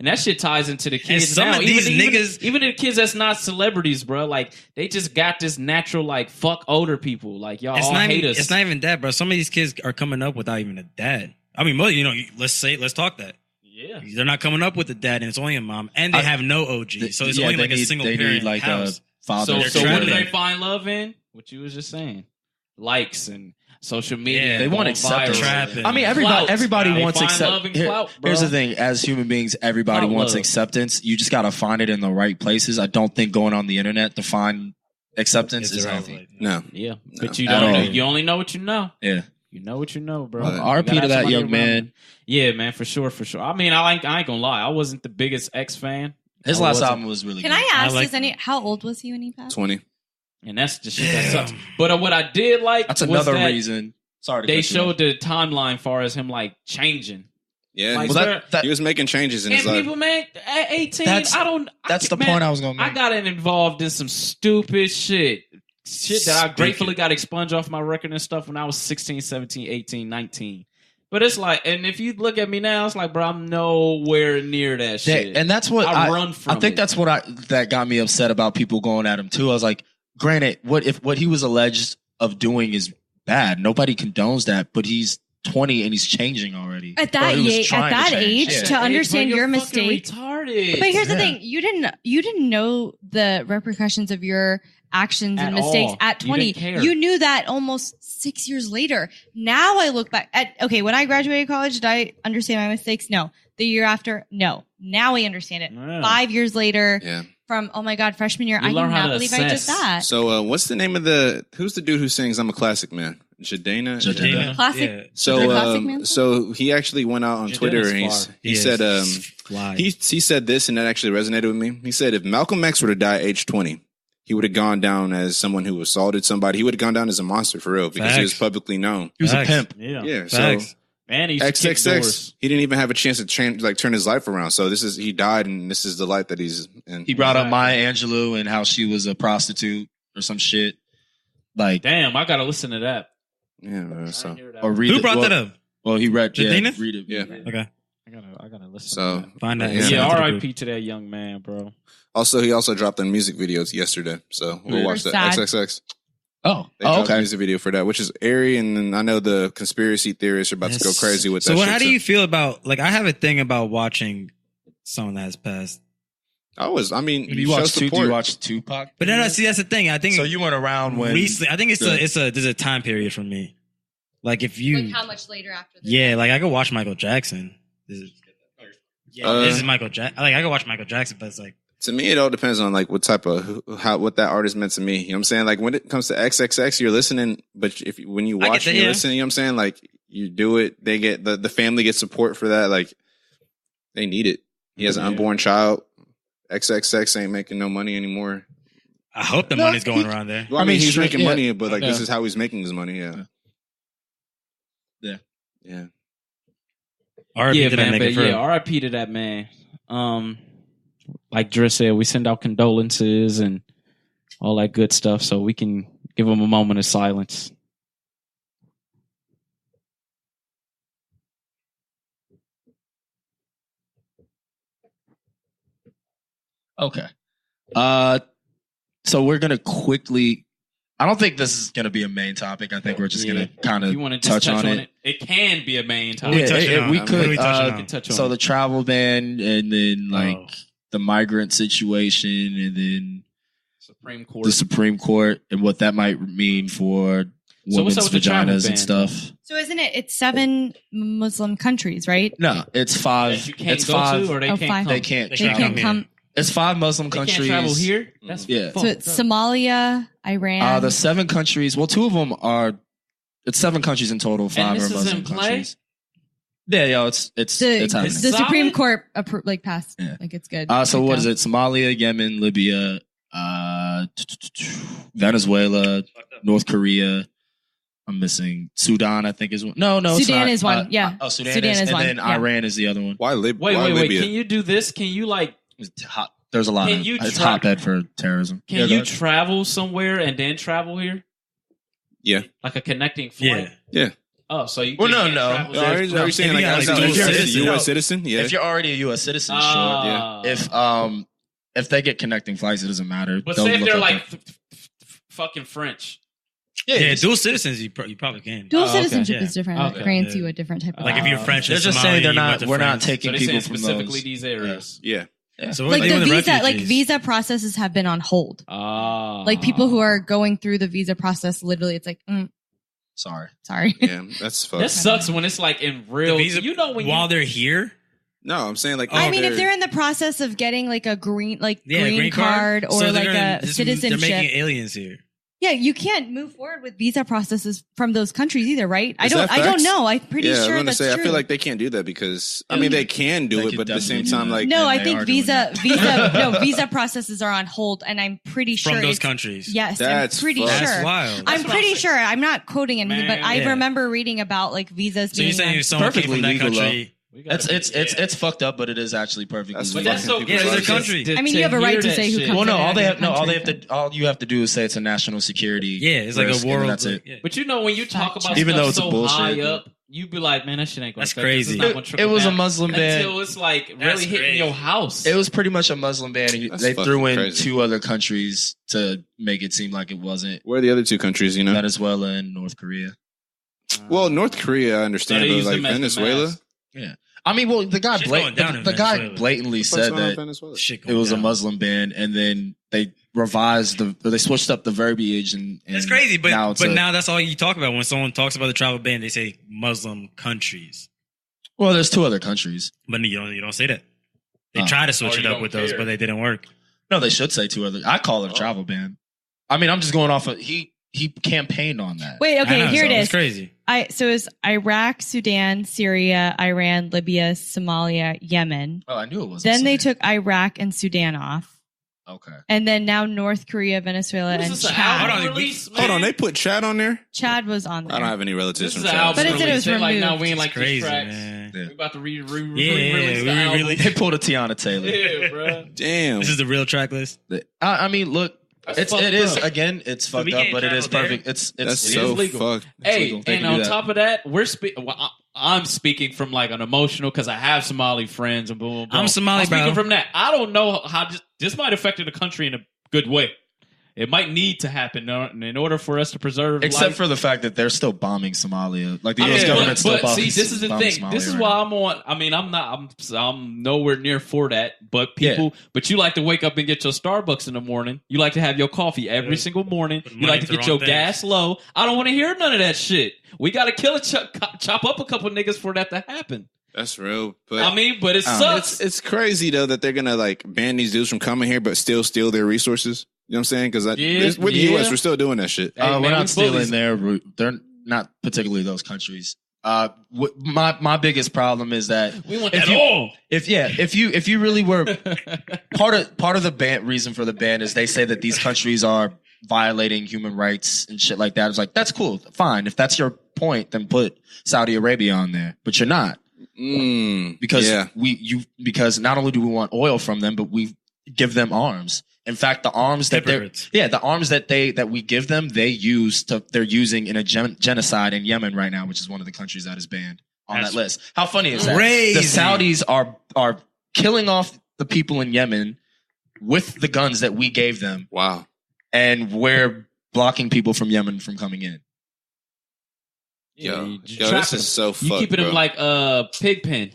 And that shit ties into the kids. some now. of these even niggas- even the kids that's not celebrities, bro. Like they just got this natural like fuck older people. Like y'all all hate us. It's not even that, bro. Some of these kids are coming up without even a dad. I mean, let's talk that. Yeah. They're not coming up with a dad, and it's only a mom, and they have no OG. So it's only they like a need- single they parent need like house. a father. So They're so what do trapping. they find love in? What you was just saying, likes and social media. Yeah, and they want going acceptance. viral Trapping. and I mean, clout. everybody They wants find acceptance. love and clout, bro. Here's the thing: as human beings, everybody Clout wants love. acceptance. You just got to find it in the right places. I don't think going on the internet to find acceptance It's is irrelevant. healthy. No. Yeah, No, but you at don't know. all. You only know what you know. Yeah, You know what you know, bro. Well, You RP gotta to have that somebody young around man. you. Yeah, man, for sure. I mean, I ain't gonna lie. I wasn't the biggest X fan, his I last wasn't. album was really Can good. I ask? like- How old was he when he passed? 20. and that's the shit that sucks. But what I did like That's was another that reason. Sorry, to they cut you off. showed the timeline far as him like changing. Yeah. Like, Well, that he was making changes in And his life. people, man, at 18, That's- That's the point I was gonna I make. got involved in some stupid shit that I gratefully got expunged off my record and stuff when I was 16, 17, 18, 19. But it's like, and if you look at me now, it's like, bro, I'm nowhere near that shit. And that's what I run from I think it. that's what that got me upset about people going at him too. I was like, granted, what he was alleged of doing is bad. Nobody condones that, but he's 20 and he's changing already. At that Or he was age, trying at to that change. age, Yeah. to understand Bro, your you're fucking mistake. retarded. But here's the Yeah. thing: you didn't know the repercussions of your actions At and mistakes all. at You 20. didn't care. You knew that almost 6 years later. Now I look back at when I graduated college, did I understand my mistakes? No. The year after, no. Now I understand it. Yeah. 5 years later, Yeah. from oh my god, freshman year, You I learn how cannot to believe I did assess. that. So, what's the name of who's the dude who sings I'm a Classic Man? Jadena? Jadena. Classic. Yeah. So, The Classic Man? so he actually went out on Jadena's Twitter and fire. he said, Fly. he said this, and that actually resonated with me. He said, if Malcolm X were to die at age 20, he would have gone down as someone who assaulted somebody. He would have gone down as a monster for real because he was Facts. publicly known. He was a Facts. pimp. Yeah. Yeah. Facts. So And he's XXX. XXX, he didn't even have a chance to turn his life around. So he died, and this is the life that he's in. He brought up Maya Angelou and how she was a prostitute or some shit. Like, Damn, I gotta listen to that. Yeah, man, I so didn't hear that or one. read Who it. brought well, that up? Well, he read. Yeah, Jadena? read it. Yeah. Okay. I gotta listen. So to that. Find that. Yeah. Send it Yeah, to the R.I.P. group. to that young man, bro. also he also dropped the music videos yesterday. So we'll Yeah. watch that. Sad. XXX. Oh, They dropped a okay. music video for that, which is airy, and then I know the conspiracy theorists are about to go Yes. crazy with So that. what, shit, how do you feel about, like, I have a thing about watching someone that has passed. Do you you show watch? Do support. you watch Tupac? But no, see, that's the thing. I think So you went around when recently, I think it's the- there's a time period for me. Like if you, Like how much later after this? yeah, like I could watch Michael Jackson. This is Michael Jackson. Like I could watch Michael Jackson, but it's like, To me, it all depends on like what type of what that artist meant to me. You know what I'm saying? Like when it comes to XXX, you're listening, but when you I get watch that, and you yeah. listen, you know what I'm saying? Like you do it, they get the family gets support for that. Like they need it. He has an unborn child. XXX ain't making no money anymore. I hope the No, money's going he- around there. Well, I mean, he's sure, making yeah. money, but like this Yeah. is how he's making his money. Yeah. Yeah. Yeah. R.I.P. Yeah, to that man. nigga But for real. yeah, R.I.P. to that man. Like Driss said, we send out condolences and all that good stuff, so we can give him a moment of silence. Okay. So we're gonna quickly. I don't think this is gonna be a main topic. I think we're just gonna kind You want to of just touch on it. It can be a main What we topic. touching on? we What could. are we touching on? Touch on So it. the travel ban, and then like Oh. the migrant situation, and then Supreme Court. the Supreme Court and what that might mean for So what's women's up with the travel vaginas ban, and stuff. So isn't it? It's 7 Muslim countries, right? No, it's that 5. you can't It's go 5. to, or they Oh, can't 5. come. They can't They They travel. can't here. come. It's 5 Muslim They countries. can't travel here. That's Yeah. So it's Somalia, Iran. The 7 countries. Well, 2 of them are. It's 7 countries in total. 5 this are is Muslim in play? countries. Yeah, yo, it's the happening. the Supreme Solid? Court passed. Yeah. Like it's good. So Good what go. is it? Somalia, Yemen, Libya, Venezuela, North Korea. I'm missing Sudan. I think is one. No, it's Sudan not. is one. Yeah. Sudan, Sudan is is and one. then Yeah. Iran is the other one. Why Wait. Libya? Can you do this? Can you like? It's hot. There's a lot Can of. you It's tra- hotbed for terrorism. Can Yeah, go you ahead. travel somewhere and then travel here? Yeah. Like a connecting flight. Yeah. Oh, so you? Well, just no, can't no. travel Are there? you saying If like you got, like, as dual a citizen. U.S. citizen? Yeah. If you're already a U.S. citizen, sure. Ah. If they get connecting flights, it doesn't matter. But They'll say if look they're up like the- fucking French. Yeah, dual citizens, you probably can. Dual Oh, okay. citizenship Yeah. is different. Okay. It grants Yeah. you a different type of. Like if you're Ah. French, They're and just Somali, saying they're you went not. to We're not France. So taking they're people saying from specifically those. these areas. Yeah. So what like are the they doing with visa, like refugees? visa processes have been on hold. Ah. Like people who are going through the visa process, literally, it's like, Sorry. sorry. Yeah. That's fucked. That sucks when it's like in The real. visa, You know when while you, they're here, No, I'm saying like. I mean, if they're in the process of getting like a green card or so like they're a just- citizenship, They're making aliens here. yeah, you can't move forward with visa processes from those countries either, right? I Is that don't facts? know. I'm pretty yeah, I was sure gonna that's say true. I feel like they can't do that because I mean they can do They it, could but at the same definitely do time that. like no, and I they think are doing that. visa processes are on hold, and I'm pretty sure From those it's- countries. Yes, That's I'm pretty fucked. sure. That's wild. I'm what pretty I'm sure. I'm not quoting anything, but Man. I Yeah. remember reading about like visas So you're being saying on- if someone came Perfectly from that legal, country, we gotta It's fucked up, but it is actually perfectly That's But legal. that's so. Fucking Yeah, people it's a like country. I mean, you have a right to say who comes Well, no, from all they that have, no, all they have country. to, all you have to do is say it's a national security. yeah, it's like risk, a and world. That's it. Yeah. But you know when you talk about Even stuff though it's a so bullshit, high but- up, you be like, man, that shit ain't going. That's to crazy. It was a Muslim ban. until it's like really That's hitting crazy. your house. It was pretty much a Muslim ban. and That's They threw fucking in crazy. 2 other countries to make it seem like it wasn't. where are the other 2 countries? You know, Venezuela and North Korea. well, North Korea I understand, they but use like them as the Venezuela, mask. I mean, well, the guy Shit's going down in the guy Venezuela. blatantly What's said going on in that Venezuela? Shit it going was a down. Muslim ban, and then they revised they switched up the verbiage and That's crazy, but now now, it's a- now that's all you talk about when someone talks about the travel ban. They say Muslim countries, well, there's 2 other countries. but you don't say that. They Oh. try to switch Oh, it you up don't with those, care. but they didn't work. No, they should say 2 other. I call it a travel ban. I mean, I'm just going off of he campaigned on that. Wait, okay, I know, here so it It's is. crazy. So it's Iraq, Sudan, Syria, Iran, Libya, Somalia, Yemen. Oh, I knew it was. Then they took Iraq and Sudan off. Okay. And then now North Korea, Venezuela, What is and this, an Chad. album Hold on, release, Hold on, man? they put Chad on there. Chad was on there. I don't have any relatives This from is an Chad. album But it said it was release. They like, no, removed. we ain't It's like crazy, these tracks. man. Yeah. We about to Yeah, re-release the we album. really- They pulled a Tiana Taylor. Yeah, bro. Damn. This is the real track list. I mean, look, That's it is fucked up. again, it's So fucked we up, can't but it is travel there? perfect. It's That's it so is legal. fucked. Hey, legal. They and can do on that. top of that, I'm speaking from like an emotional because I have Somali friends and boom, boom, boom. I'm Somali, speaking bro. from that. I don't know how this might affect the country in a good way. It might need to happen in order for us to preserve except life. for the fact that they're still bombing Somalia. Like the I U.S. mean, government still but bombing. see, this is the bombing thing. Somalia This is right why now. I'm on. I mean, I'm nowhere near for that. But people, but you like to wake up and get your Starbucks in the morning. You like to have your coffee every single morning. Put You money like to into get the your wrong gas low. I don't want to hear none of that shit. We got to kill a chop up a couple niggas for that to happen. That's real. But I mean, but it sucks. it's crazy though that they're gonna like ban these dudes from coming here, but still steal their resources. You know what I'm saying? Because Yeah, with the yeah. U.S., we're still doing that shit. Hey, man, we're we not stealing bullies. their route. They're not particularly those countries. My biggest problem is that We want if that you- all. if you really were part of the ban reason for the ban is they say that these countries are violating human rights and shit like that. It's like that's cool, fine. If that's your point, then put Saudi Arabia on there. But you're not because yeah. because not only do we want oil from them, but we give them arms. In fact, the arms that Hypocrites. the arms that we give them, they're using in a genocide in Yemen right now, which is one of the countries that is banned on That's that list. How funny is that? crazy. The Saudis are killing off the people in Yemen with the guns that we gave them, Wow. and we're blocking people from Yemen from coming in. Yo, You this trapping is so them. You fucked, keeping bro. them like pig pen.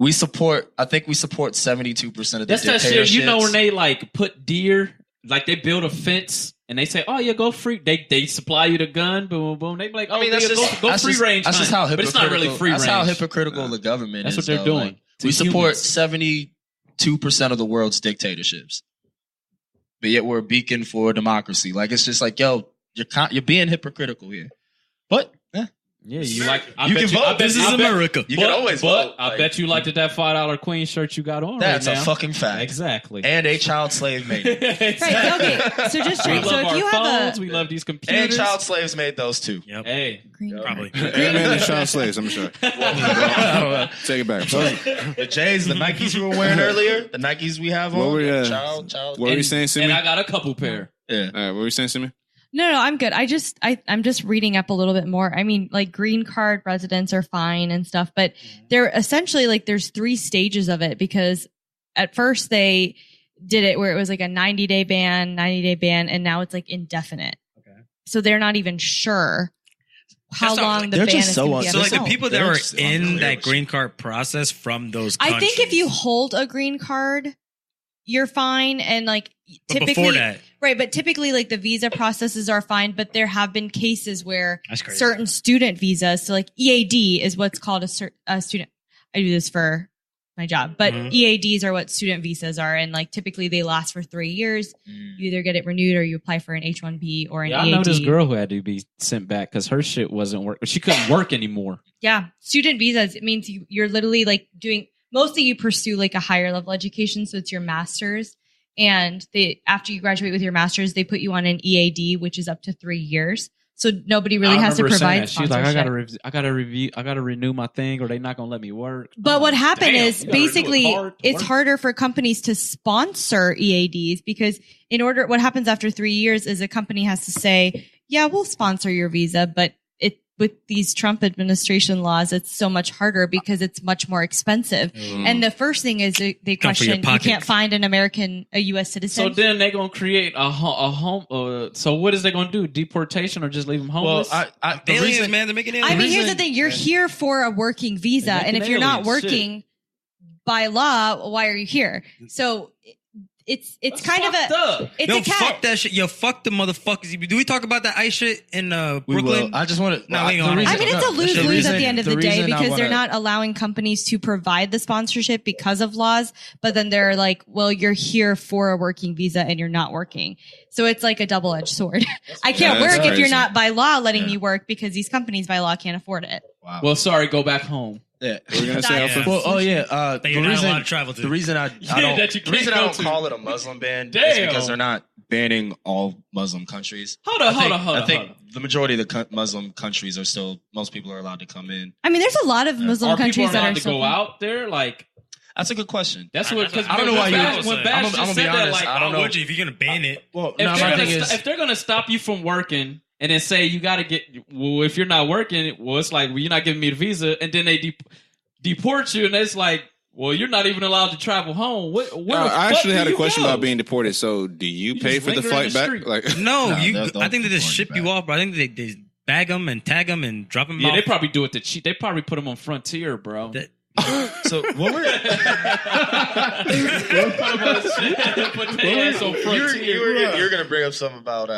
I think we support 72% of the That's that shit. You know when dictatorships. they like put deer like they build a fence and they say, "Oh yeah, go free." They supply you the gun, boom, boom. They be like, "Oh, I mean, that's yeah, just go free range." That's just how hunt. But hypocritical. it's not really free That's range. how hypocritical the government That's is. what they're though. doing. Like, to we support humans. 72% of the world's dictatorships, but yet we're a beacon for democracy. Like it's just like, yo, you're being hypocritical here. But Yeah, you like. You can vote. This is America. you can always But vote. I Like, bet you liked that $5 Queen shirt you got on. that's right a now. fucking fact. Exactly. And a child slave made it. Right, okay. So just We check. love So if our you phones. have We love these And computers. child slaves made those too. Yep. Hey, green Probably. Amen and child slaves. I'm sure. Take it back. I'm sorry. The J's, the Nikes you were wearing earlier, the Nikes we have What on. were, child. What were you saying, Simi? and I got a couple pair. Yeah. All right, what were you saying, Simi? No, I'm good. I'm just reading up a little bit more. I mean, like green card residents are fine and stuff, but they're essentially like there's 3 stages of it because at first they did it where it was like a 90-day ban, and now it's like indefinite. Okay. So they're not even sure how That's not- long the they're ban just is so going to be. So like the upheld. people that They're were just in unclear that with green card process from those I countries. think if you hold a green card, you're fine. And like But typically, before that, right. But typically like the visa processes are fine, but there have been cases where that's crazy. certain student visas, so like EAD is what's called a student. I do this for my job, but Mhm. EADs are what student visas are. And like typically they last for 3 years. You either get it renewed or you apply for an H-1B or an Yeah, I EAD. know this girl who had to be sent back because her shit wasn't working. She couldn't work anymore. Yeah. Student visas, it means you're literally like doing, mostly you pursue like a higher level education. So it's your master's. And after you graduate with your master's, they put you on an EAD, which is up to 3 years. So nobody really I has to remember saying provide that. She was like, sponsorship. I gotta renew my thing, or they not gonna let me work. But I'm what like, happened damn, is you gotta renew a basically card to it's work. harder for companies to sponsor EADs because what happens after 3 years is a company has to say, yeah, we'll sponsor your visa, but with these Trump administration laws, it's so much harder because it's much more expensive. And the first thing is they Come for your question, you pockets. can't find a U.S. citizen. So then they gonna create a home. So what is they gonna do? Deportation or just leave them homeless? Well, the aliens, reason, man, they're making aliens. I mean, here's reason- the thing. You're here for a working visa. They're And if making you're not aliens, working by law, why are you here? So it's That's kind of fucked a, up. it's Yo, a cat. fuck that shit. Yo, fuck the motherfuckers. Do we talk about that ice shit in we Brooklyn? will. I just want to. No, we ain't gonna- I mean, it's a lose-lose at the end of the day because they're wanna, not allowing companies to provide the sponsorship because of laws. But then they're like, well, you're here for a working visa and you're not working. So it's like a double-edged sword. I can't that's work if you're crazy. not by law letting Yeah. me work because these companies by law can't afford it. Wow. Well, sorry, go back home. yeah. What were you gonna say, That's- Alpha? Well, oh yeah. That you're not allowed to travel to. The reason I Yeah, don't that you the reason can't I go don't to. call it a Muslim ban is Damn. because they're not banning all Muslim countries. Hold on. I think the majority of the Muslim countries are still. Most people are allowed to come in. I mean, there's a lot of Muslim Are people countries that allowed are to still go out there? Like That's a good question. that's what. Because I don't know why you- when I'm Bash I'm just gonna be said that, honest, like I don't Why know. would you if you're gonna ban it? Well, if, no, they're my gonna thing is, if they're gonna stop you from working and then say you got to get, well, if you're not working, well, it's like, well, you're not giving me the visa, and then they deport you, and it's like, well, you're not even allowed to travel home. What I actually had a question go? about being deported. So, do you pay just for the linger in flight the back? street. Like, No, No, you. they'll I think they just deport ship you you back. off, bro. I think they bag them and tag them and drop them Yeah, off. they probably do it to cheat. They probably put them on Frontier, bro. That- so what were Put their ass on Frontier. you're gonna bring up something about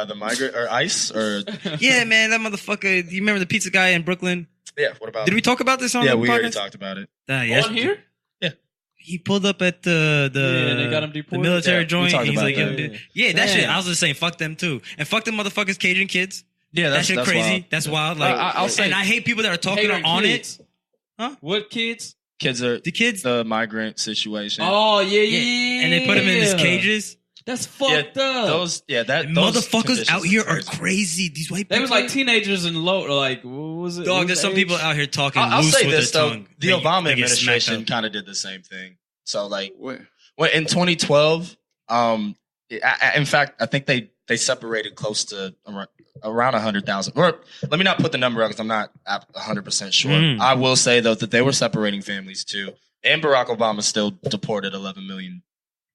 the migrant or ICE or yeah, man, that motherfucker. You remember the pizza guy in Brooklyn? yeah? What about? Did we talk about this on Yeah, the we podcast? already talked about it. Yeah, On here? He pulled up at the Yeah, they got him the deported. military Yeah, we joint. talked He's about like, that. yeah, that Damn. shit. I was just saying, fuck them too, and fuck them motherfuckers, Cajun kids. Yeah, That shit crazy. wild. That's wild. Like, I'll say and I hate people that are talking Hater on kids. it. Huh? What kids? kids are The kids, the migrant situation. Oh yeah. and they put them in these cages. That's fucked up. Those those Motherfuckers conditions out here are are crazy. These white people. They was like teenagers and low. Like, what was it? dog. what There's was some the people age? out here talking I'll loose say with this their though: tongue. the They- Obama they get smacked administration up. kind of did the same thing. So like what? when in 2012, in fact, I think they separated close to around 100,000. Or let me not put the number out because I'm not 100% sure. I will say though that they were separating families too, and Barack Obama still deported 11 million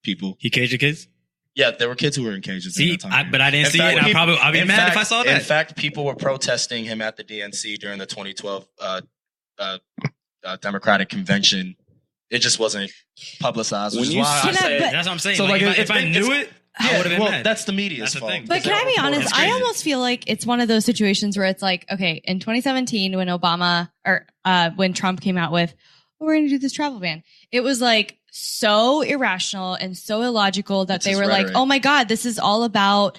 people. He caged your kids. Yeah, there were kids who were in cages. See, at that time. but I didn't In see fact, it. people- I'd be in mad fact- if I saw In that. fact, people were protesting him at the DNC during the 2012 Democratic convention. It just wasn't publicized, which When is you why I Can I- say but- That's what I'm saying. So, like, like, if I it's- knew it, I would have been well, mad. that's the media's That's the fault. thing. But can I be honest? It's I crazy. almost feel like it's one of those situations where it's like, okay, in 2017, when when Trump came out with, we're going to do this travel ban, it was like so irrational and so illogical that It's they his were rhetoric. like, oh my God, this is all about,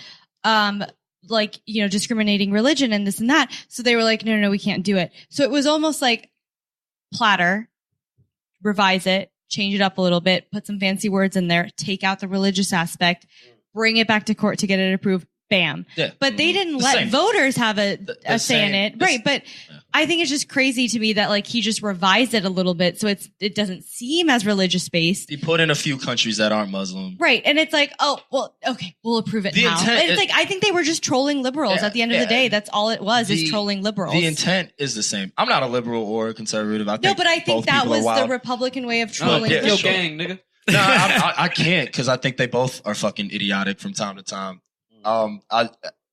discriminating religion and this and that. So they were like, no, we can't do it. So it was almost like platter, revise it, change it up a little bit, put some fancy words in there, take out the religious aspect, bring it back to court to get it approved. Bam. Yeah. But they didn't The let same. voters have a say same- in it. the- Right. But I think it's just crazy to me that like he just revised it a little bit so it doesn't seem as religious based. He put in a few countries that aren't Muslim. Right. And it's like, oh, well, okay, we'll approve it The now. intent It's is- like I think they were just trolling liberals Yeah, at the end of the yeah. day. That's all it was, is The- trolling liberals. The intent is the same. I'm not a liberal or a conservative. I think no, but I think both that people are was wild. the Republican way of Oh, trolling yeah, pick your sure. gang, nigga. No, I can't because I think they both are fucking idiotic from time to time.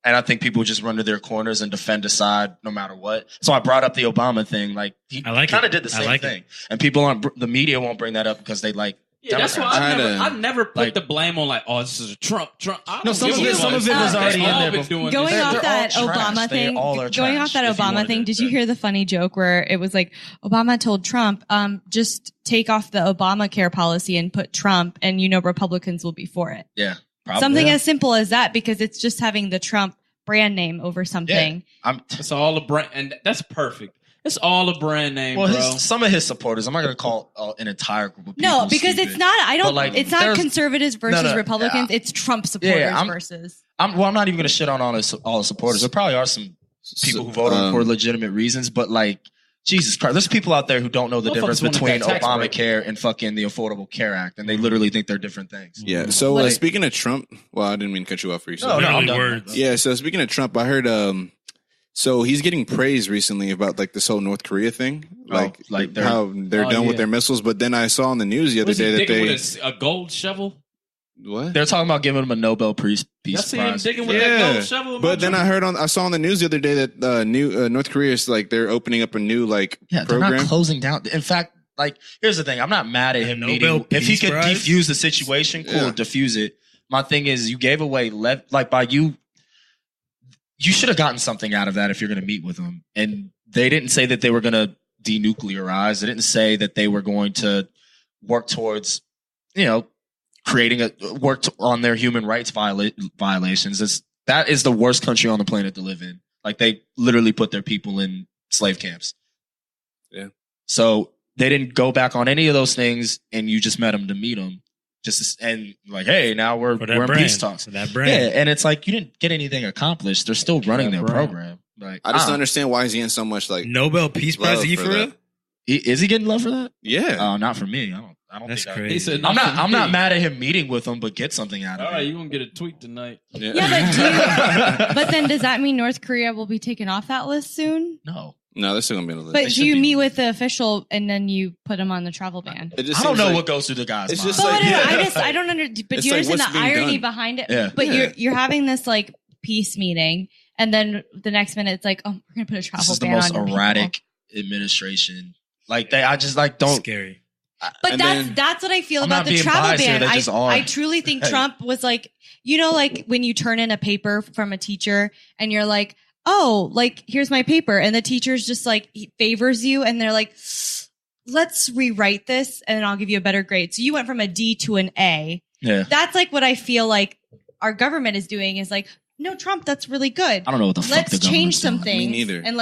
I think people just run to their corners and defend a side no matter what. So I brought up the Obama thing. Like he I like kind of it. did the I same like thing, and people aren't. The media won't bring that up because they like. Yeah, that's why Democrats. I never put like- the blame on like, oh, this is a Trump. I No, don't some give of a it- fuck. some of it was They already in all there been before. doing Going this. off They're that all trash. Obama They thing, all are going off trash, that if you Obama wanted thing, to- did you hear the funny joke where it was like Obama told Trump, just take off the Obamacare policy and put Trump, and Republicans will be for it. Yeah, probably. Something Yeah. as simple as that, because it's just having the Trump brand name over something. It's all a brand, and that's perfect. It's all a brand name, Well, bro. some of his supporters. I'm not going to call an entire group of people. No, because stupid. it's not. I don't. But, like, it's not there's- conservatives versus no, Republicans. yeah. It's Trump supporters I'm- versus. I'm not even going to shit on all the supporters. There probably are some people who voted for legitimate reasons, but like Jesus Christ, there's people out there who don't know the Motherfuckers difference wanted between that tax break. Obamacare and fucking the Affordable Care Act, and they literally think they're different things. Yeah. So Like- speaking of Trump, well, I didn't mean to cut you off for you. No, I'm Literally done. words. Yeah. So speaking of Trump, I heard so he's getting praised recently about like this whole North Korea thing, like like they're- how they're Oh, done yeah. with their missiles. But then I saw on the news the other Was he day that digging they with a gold shovel? what? They're talking about giving him a Nobel Peace Y'all see him Prize. digging with Yeah. that gold shovel? But then I saw on the news the other day that North Korea is like they're opening up a new like Yeah, they're program. not closing down. In fact, like here's the thing: I'm not mad at him. Nobel Needing, if he Peace could Prize? defuse the situation, cool, Yeah. defuse it. My thing is, you gave away by you. You should have gotten something out of that if you're going to meet with them. And they didn't say that they were going to denuclearize. They didn't say that they were going to work towards, creating on their human rights violations. That is the worst country on the planet to live in. Like they literally put their people in slave camps. Yeah. So they didn't go back on any of those things, and you just met them to meet them. And like, hey, now we're For that in brand. peace talks. For that brand. Yeah, and it's like you didn't get anything accomplished. They're still running their brand. program. Like I just don't understand why he's getting so much like. Nobel Peace Prize, love are you for for real? that. Is he getting love for that? Yeah. Oh, not for me. I don't That's think. crazy. He said, I'm not. I'm not me. mad at him meeting with them, but get something out of All right, it. you gonna get a tweet tonight? Yeah, but then does that mean North Korea will be taken off that list soon? No, No, they're still gonna be on the list. But should do you be. meet with the official and then you put them on the travel ban? It just I don't seems know like- what goes through the guy's It's mind. just But like- whatever, yeah. I don't understand. But It's do you like, understand what's the being irony done? behind it? Yeah. But Yeah. you're having this like peace meeting, and then the next minute it's like, oh, we're gonna put a This travel is the ban most on your people. erratic administration. Like I just like don't. Scary. But And that's then- that's what I feel I'm about not the being travel biased here, ban. they just are. I truly think Hey. Trump was like, like when you turn in a paper from a teacher and you're like, oh, like here's my paper, and the teacher's just like he favors you, and they're like, let's rewrite this, and I'll give you a better grade. So you went from a D to an A. Yeah, That's like what I feel like our government is doing is like, no, Trump, that's really good. I don't know what the fuck Let's the change government's some doing. things, neither. and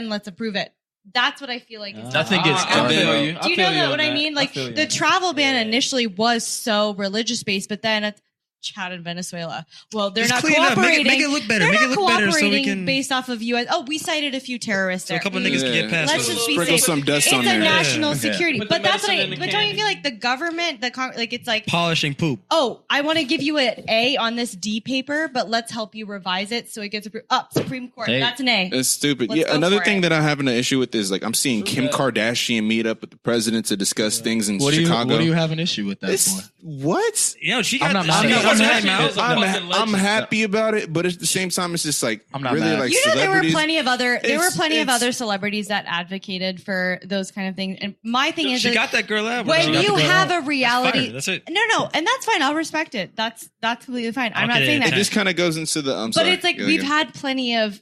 let's approve it. That's what I feel like. Is Nothing gets I done, feel bro. you. do you know what I mean? Like feel you the on that. travel ban initially was so religious based, but then it's Chad and Venezuela. Well, they're Just not clean it up. cooperating. Make it look better. They're Make it not look better so we cooperating can. based off of U.S. Oh, we cited a few terrorists So a there. couple niggas can get past Let's those. just be Sprinkle safe. some dust It's on a there. national Yeah. security, Put the but that's what medicine in the but don't you candy. feel like the government, like it's like, Polishing poop. oh, I want to give you an A on this D paper, but let's help you revise it so it gets approved. Up, Supreme Court, Hey. that's an A. It's stupid. Let's Yeah, go another for thing it. that I'm having an issue with is like I'm seeing Kim Kardashian meet up with the president to discuss things in What do Chicago. you have an issue with that It's- for? what? You know, she I'm got. not mad she at got I'm happy about it, but at the same time, it's just like I'm not really mad. like You know, there were celebrities. plenty of other It's- other celebrities that advocated for those kind of things. And my thing is, She that got that girl out. when you have a reality, That's it. no, and that's fine. I'll respect it. That's completely fine. I'm not Okay, saying It that, just kind of goes into the. but it's like we've had plenty of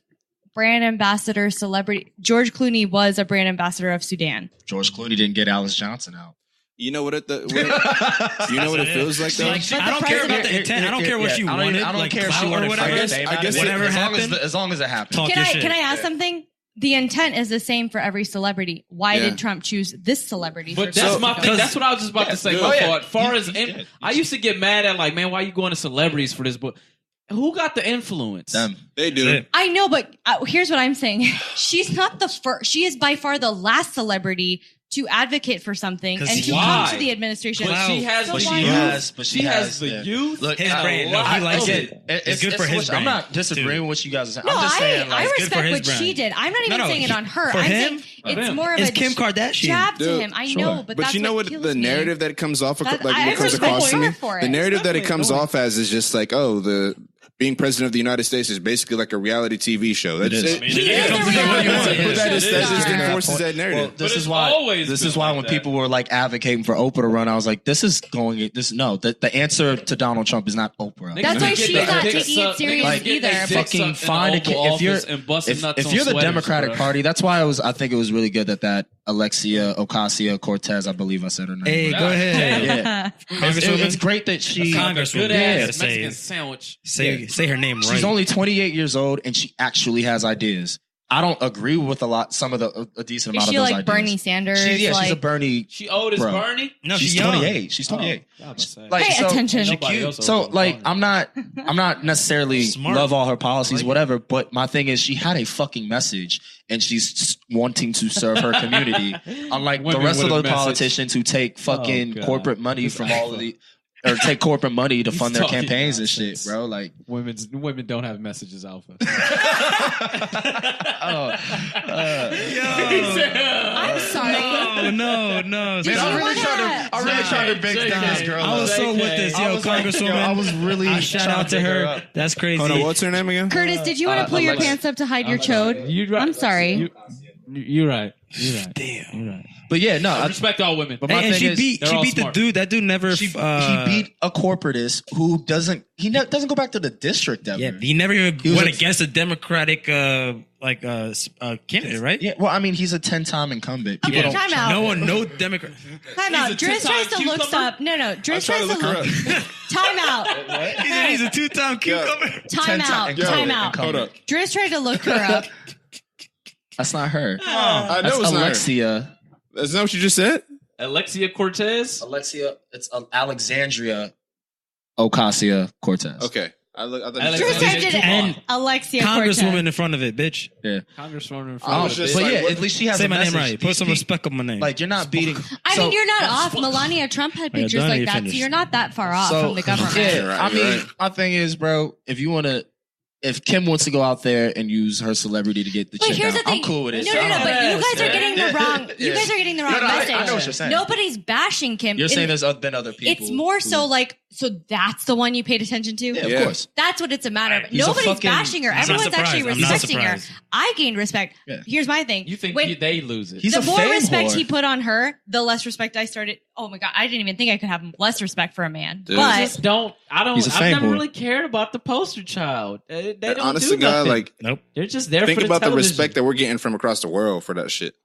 brand ambassador celebrity. George Clooney was a brand ambassador of Sudan. George Clooney didn't get Alice Johnson out. You know what it? You know what it feels like though. I don't care about the intent. I don't care what she wanted. I don't like, care if she clout wanted or whatever. fame. I guess whatever happened. as long as it happened. Talk your shit. Can I ask something? The intent is the same for every celebrity. Why Yeah. did Trump choose this celebrity? But for that's this my because- thing. That's what I was just about to say. good. My Oh, yeah. fault. Far as I used to get mad at like, man, why you going to celebrities for this? But who got the influence? Them. They do. That's it. I know, but here's what I'm saying. She's not the first. She is by far the last celebrity to advocate for something 'Cause and to why? come to the administration. But she has So the why youth. not? She has the yeah. youth. Look, His and a brand. No, lot he likes of it. It's good for his I'm brand, not disagreeing too. with what you guys are saying. No, I'm just saying, I like, it's good for respect his what brand. she did. I'm not even No, saying it on her. for I'm him? saying it's him. more of It's a Kim Kardashian. jab to Dude, him. I sure. know, but that's you know what kills the me. narrative that it comes off, That- like I what comes respect across to me, her for the it. narrative that it Definitely. comes off as is just like, oh, the being president of the United States is basically like a reality TV show. That's is. it. I mean, He Yeah, is a what do you reality want? TV Yeah, show. That just Sorry. enforces that narrative. Well, But this it's is why. always This been is why like when that. people were like advocating for Oprah to run, I was like, "This is going. This no. The answer to Donald Trump is not Oprah. Niggas That's why get she's their not dicks taking it sucked- serious niggas get their either. dicks Fucking sucked in find the a Oval if you're Office and busting nuts if on you're the sweaters, Democratic bro. Party, that's why I think it was really good that Alexia Ocasio-Cortez, I believe I said her name. Hey, go ahead. Yeah. Congresswoman. It's great that she. Congresswoman. Good Yeah, ass say- Mexican sandwich. Say her name right. She's only 28 years old and she actually has ideas. I don't agree with some of a decent Is amount she of those like ideas. Bernie Sanders? She's a like, Bernie. She old as Bro. Bernie. no, she's young. 28. She's 28. Like, Pay attention. She Nobody cute. else So over like, Bernie. I'm not necessarily Smart. love all her policies, Like whatever. But my thing is, she had a fucking message, and she's wanting to serve her community. Unlike the Women rest of with a those message. politicians who take fucking God. corporate money from all of the. Or take corporate money to fund their talking campaigns and shit, nonsense. bro. Like, Women don't have messages, Alpha. I'm sorry. No. Did you want to? I'm really trying to break down this girl. I was so with this, yo, Congresswoman. I was really. Shout trying out to pick her. up. That's crazy. Hold on, what's her name again? Curtis, did you want to pull your Alexa. pants up to hide your chode? You right. I'm sorry. You're right. Damn. You're right. But yeah, no. I respect all women. But my And thing she is, beat they're all the smart. dude. That dude never. he beat a corporatist who doesn't go back to the district ever. Yeah, he never even was went a- against a Democratic candidate, right? Yeah, well, I mean, he's a 10-time incumbent. People Okay, don't. time out. No Democrat. Time out. He's a Driz tries to 10-time look cucumber? up. No, Driz trying tries to to look look. her up. Time out. He's a two-time cucumber. Time out. Yo, Time out. Hold up. Driz tried to look her up. That's not her. I That's know it's not her. Alexia. That's not what you just said. Alexia Cortez. Alexia. It's Alexandria Ocasio-Cortez. Okay. I thought you Alexia- Driz said- typed it in. And Alexia Congresswoman Cortez. in front of it, bitch. Congresswoman in I front was of just it. But like, yeah, what- at least she has Say a my message. name right. Put some respect on my name. Like, you're not beating. I so- mean, you're not off. Melania Trump had Yeah, pictures don't like you that, finish. so you're not that far off So, from the government. Yeah, Right, I mean, right. my thing is, bro, if Kim wants to go out there and use her celebrity to get the But chick here's out, the thing. I'm cool with it. No, So I no, no. don't- But you guys are Yeah. getting the wrong. You guys are getting the wrong No, no, message. I know what you're saying. Nobody's bashing Kim. You're saying It- there's been other people. it's more so like, so that's the one you paid attention to. Yeah, of Yeah. course. That's what it's a matter of. He's a Nobody's fucking- bashing her. I'm not Everyone's surprised. actually I'm not respecting her. surprised. I gained respect. Yeah. Here's my thing. You think When- they lose it? He's the a more fame respect whore. he put on her, the less respect I started. Oh my god, I didn't even think I could have less respect for a man. Dude. I But just don't. He's a I've fame never whore. really cared about the poster child. They don't Honest do to God, nothing. like, Nope. They're just there think for about the television. respect that we're getting from across the world for that shit.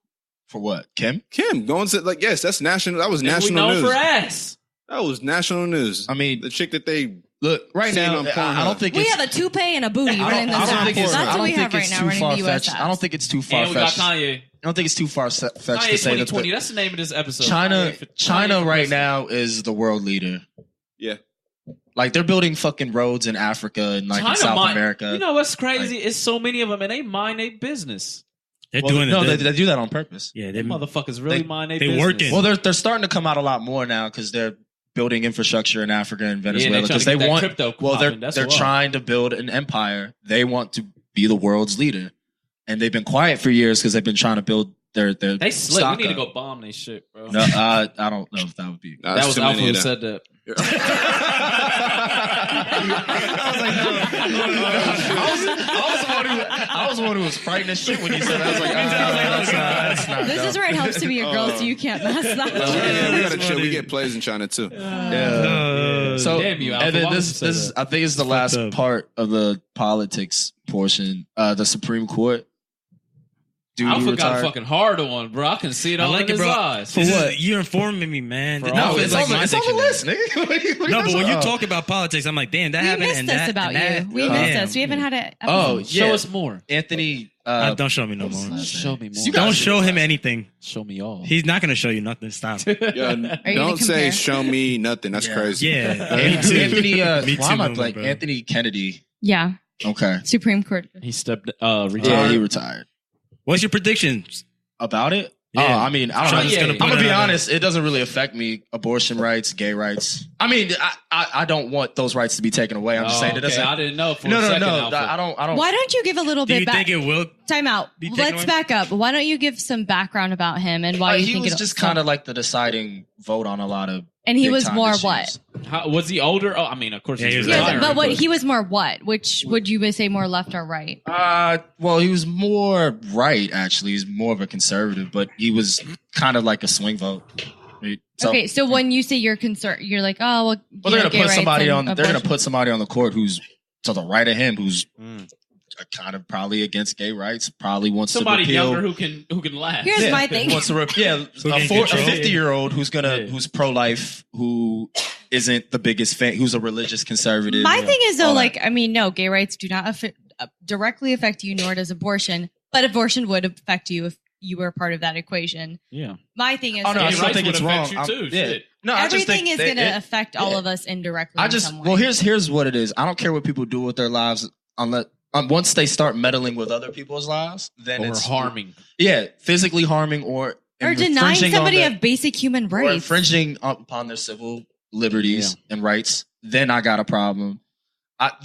For what? Kim? Kim going to like, yes, that's national. That was And we national known news. for ass. That was national news. I mean, The chick that they look, right Seen now, on I Pornhub. don't think we it's. have a toupee and a booty I running don't, this I don't think ass. it's, That's I what don't we think have right it's now too running the US far-fetched. I don't think it's too And we got far-fetched. Kanye. I don't think it's too far-fetched Kanye to say that 2020. That's the name of this episode. China Kanye China for right president. now is the world leader. Yeah. Like, they're building fucking roads in Africa and like in China South mind- America. You know what's crazy? It's so many of them, and they mind their business. They're Well, doing no, it. they do that on purpose. Yeah, Them they motherfuckers really They- mind their they business. working. Well, they're starting to come out a lot more now because they're building infrastructure in Africa and Venezuela trying to because get they that want. crypto Well, popping. That's they're what. trying to build an empire. They want to be the world's leader, and they've been quiet for years because they've been trying to build their. They slick. stock We need to up. go bomb they shit, bro. No, I don't know if that would be. Nah, that that's was too Alpha many who of them. said that. I was the one who was frightened as shit when you said that. I was like, that's not. This is where it helps to be a girl, so you can't mess that. Yeah, we gotta chill. We get plays in China too. So, Damn you, Alpha. and then Why would this you say is that? I think it's the last part of the politics portion. The Supreme Court. Dude, Alpha got retired. fucking hard on, bro. I can see it all in his eyes. You're informing me, man. For No, all it's like my it's on the list, dictionary. nigga. What are you No, but when you talking talk about politics, I'm like, damn, that We happened. missed and this that, about and you. We that. missed this. We haven't had an episode. Oh, Show yeah. us more. Anthony. Don't show me no more. Show me more. You gotta Don't see show this him last- anything. Show me all. He's not going to show you nothing. Stop. Yeah, gonna don't say compare? show me nothing. That's crazy. Yeah. Anthony. Me Why too, am I bro. like Anthony Kennedy? Yeah, Okay. Supreme Court. He stepped Yeah, retired. he retired. What's your predictions? About it? Yeah. Oh, I mean, I don't Trump's know. gonna I'm put gonna be it out honest. It doesn't really affect me. Abortion rights, gay rights. I mean, I don't want those rights to be taken away. I'm just saying it okay. doesn't. I didn't know for No, a no, second, no. Alpha. I don't. Why don't you give a little Do bit you back? think it will? Time out. be taken Let's away? back up. Why don't you give some background about him and why you he think was it'll- just kind of like the deciding vote on a lot of. And he big was time more issues. what? How, was he older? Oh, I mean, of course Yeah, he's he was retired, Yeah, but what he was more what? Which would you say more left or right? Well, he was more right. Actually, he's more of a conservative, but he was kind of like a swing vote. So, Okay, so when you say you're concerned, you're like, oh well. well, they're gay gonna put rights somebody and on. They're gonna abortion. put somebody on the court who's to the right of him, who's kind of probably against gay rights. Probably wants somebody to repeal. younger who can laugh. Here's Yeah, my thing. Wants to yeah, Who a can control it. 50-year-old who's Yeah. who's pro-life, who isn't the biggest fan, who's a religious conservative. My thing is though, all that. like, I mean, no, gay rights do not directly affect you, nor does abortion. But abortion would affect you if you were part of that equation. Yeah. My thing is, Oh no, I Gay still rights think would it's affect wrong. you too, Yeah. shit. No, I just everything think is going to it- affect all of us indirectly. I in just some way. well, here's what it is. I don't care what people do with their lives, unless once they start meddling with other people's lives, then Or it's harming. Yeah, physically harming or or denying infringing on somebody their- of basic human or rights. infringing upon their civil liberties and rights. Then I got a problem.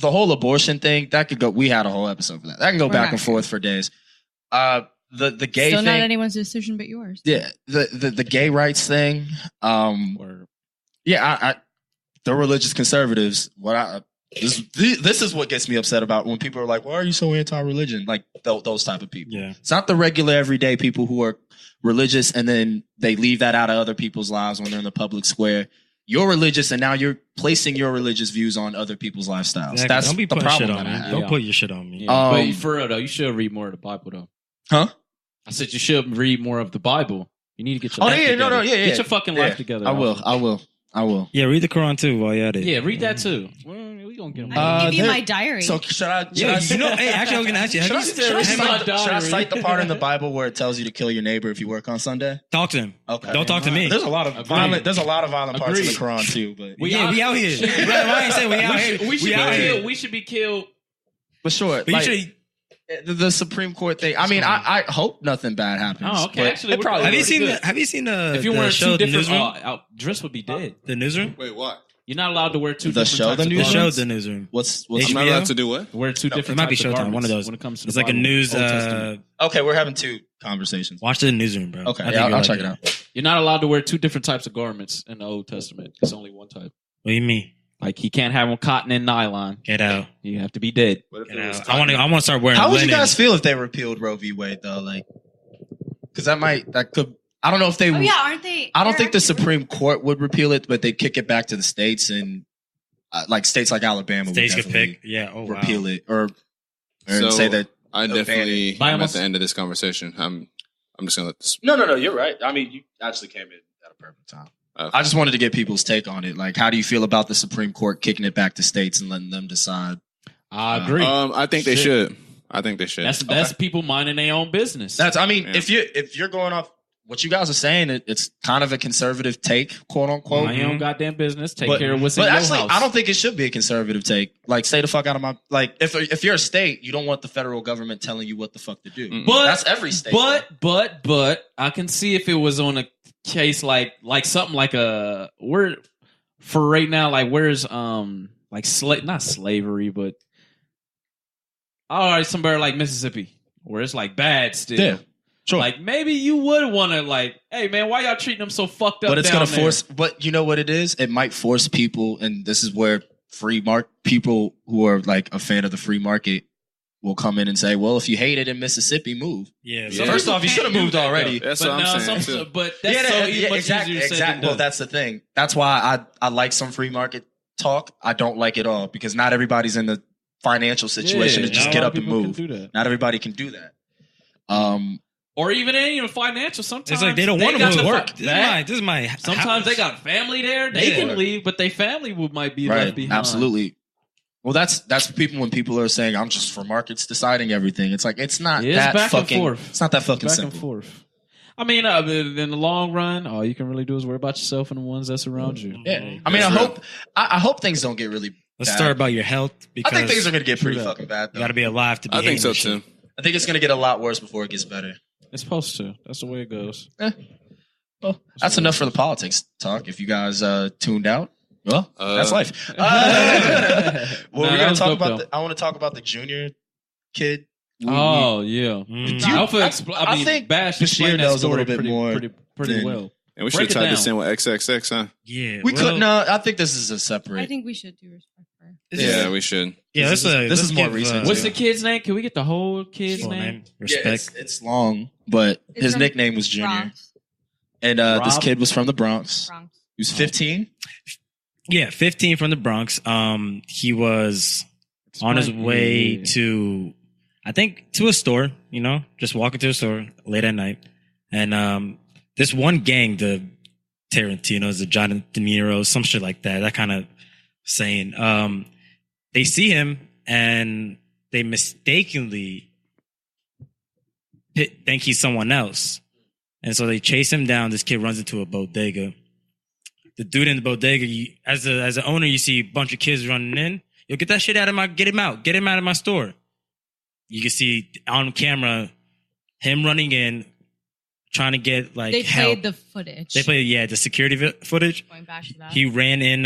The whole abortion thing that could go. We had a whole episode for that. That can go We're back not and forth for days. The gay Still thing. not anyone's decision but yours. Yeah, the gay rights thing. Or Yeah, the religious conservatives. This is what gets me upset about when people are like, "Why are you so anti-religion?" Like those type of people. Yeah. It's not the regular everyday people who are religious and then they leave that out of other people's lives when they're in the public square. You're religious and now you're placing your religious views on other people's lifestyles. Exactly. That's Don't be the putting shit problem on that I me. have. Don't Yeah. put your shit on me. yeah. Um, but for real though, you should read more of the Bible though. Huh? I said you should read more of the Bible. You need to get your Oh, life yeah, together. no, yeah, yeah. Get your fucking Yeah. life together. I will. Alpha. I will. Yeah, read the Quran too while you're at it. Yeah, read that too. Well, we gonna get them. I can give you there- my diary. So should I? Should Yeah, I you know, hey, actually, I was gonna ask you. Should I, Have you should I read cite, my should I diary? cite the part in the Bible where it tells you to kill your neighbor if you work on Sunday? talk to him? Okay. Don't talk to me. There's a lot of Agreed. violent. There's a lot of violent parts of the Agreed. Quran too, but We yeah, out- we out here. Why ain't saying we out here? We should be out here. killed. We should be killed. sure. But like, you should. the Supreme Court thing. I mean, I hope nothing bad happens. Oh, okay. but Actually, it probably Have you will. seen? good. Have you seen the If you the wear show two The different, Newsroom? Driss would be dead. The Newsroom. Wait, what? You're not allowed to wear two The different show, types The of The Newsroom? show garments. The Newsroom. What's HBO? I'm not allowed to do what? Wear two different. It might be types of Showtime. One of garments those. When it comes to It's the like a Bible, news. Old Testament. okay? We're having two conversations. Watch The Newsroom, bro. Okay, I think yeah, you'll I'll like check it out. You're not allowed to wear two different types of garments in the Old Testament. It's only one type. What do you mean? Like he can't have on cotton and nylon. Get out. You have to be dead. What if Get it was out. I want to start wearing. How would you linen. guys feel if they repealed Roe v. Wade though? Like, because that could. I don't know if they. oh yeah, aren't they? I don't they're think the actually- Supreme Court would repeal it, but they'd kick it back to the states and like states like Alabama States would could definitely pick? Yeah. Oh wow. repeal it or So, say that. I definitely By am at almost- the end of this conversation. I'm just gonna let this. No. You're right. I mean, you actually came in at a perfect time. Okay. I just wanted to get people's take on it. Like, how do you feel about the Supreme Court kicking it back to states and letting them decide? I agree. I think they Shit. should. I think they should. That's people minding their own business. That's. I mean, Yeah. if you're going off what you guys are saying, it's kind of a conservative take, quote unquote. mind your own goddamn business. Take But- care of what's in But your actually, house. I don't think it should be a conservative take. Like, stay the fuck out of my. Like, if you're a state, you don't want the federal government telling you what the fuck to do. Mm-mm. But That's every state. But I can see if it was on a case like something like a where for right now, like where's like not slavery, but all right, somewhere like Mississippi where it's like bad still. Yeah. Sure. Like maybe you would want to like, hey man, why y'all treating them so fucked up? But it's down gonna there? force. But you know what it is? It might force people, and this is where people who are like a fan of the free market will come in and say, "Well, if you hate it in Mississippi, move." Yeah. Yeah. First off, you should have moved already. That's But what I'm saying. too. But that's much exactly. easier said than Well, done. that's the thing. That's why I like some free market talk. I don't like it all because not everybody's in the financial situation to just not a get lot up of and people move. can do that. Not everybody can do that. Or even ain't even financial. Sometimes It's like they don't want to got move the to work. fa- This is my Sometimes house. they got family there. They Yeah. can leave, but their family might be Right. left behind. Absolutely. Well, that's people when people are saying I'm just for markets deciding everything. It's like it's not It's that back and fucking. forth. It's not that fucking Back simple. and forth. I mean, in the long run, all you can really do is worry about yourself and the ones that's around you. Yeah. I mean, I hope things don't get really. Let's bad. start about your health. I Because think things are going to get pretty True that. fucking bad. You Though. got to be alive to be. I think so hating this too. shit. I think it's going to get a lot worse before it gets better. It's supposed to. That's the way it goes. Well, that's enough for the politics talk. If you guys tuned out, well, that's life. Nah, Well, we're that gonna was talk dope, about. though. I want to talk about the junior kid. Oh yeah. Mm. Alpha I think Bash Bashir explained that knows a story little bit more pretty than- well. And we Break should it have tried down. this in with XXX, huh? Yeah. we well, could no. I think this is a separate. I think we should do respect for her. this Yeah, is- we should. Yeah, This let's is more give, recent, What's Yeah. the kid's name? Can we get the whole kid's full name? Respect. Yeah, it's long, but It's his from nickname was Junior, Bronx. and this Rob? kid was from the Bronx. Bronx. He was 15. Yeah, 15 from the Bronx. He was on his way to, I think, to a store, you know, just walking to a store late at night. And this one gang, the Tarantinos, the John De Niro, some shit like that, that kind of saying, they see him and they mistakenly think he's someone else. And so they chase him down. This kid runs into a bodega. The dude in the bodega, as an owner, you see a bunch of kids running in. Yo, get that shit out of get him out of my store. You can see on camera him running in, trying to get like They help. played the footage. They played the security footage. Going back to that. He ran in,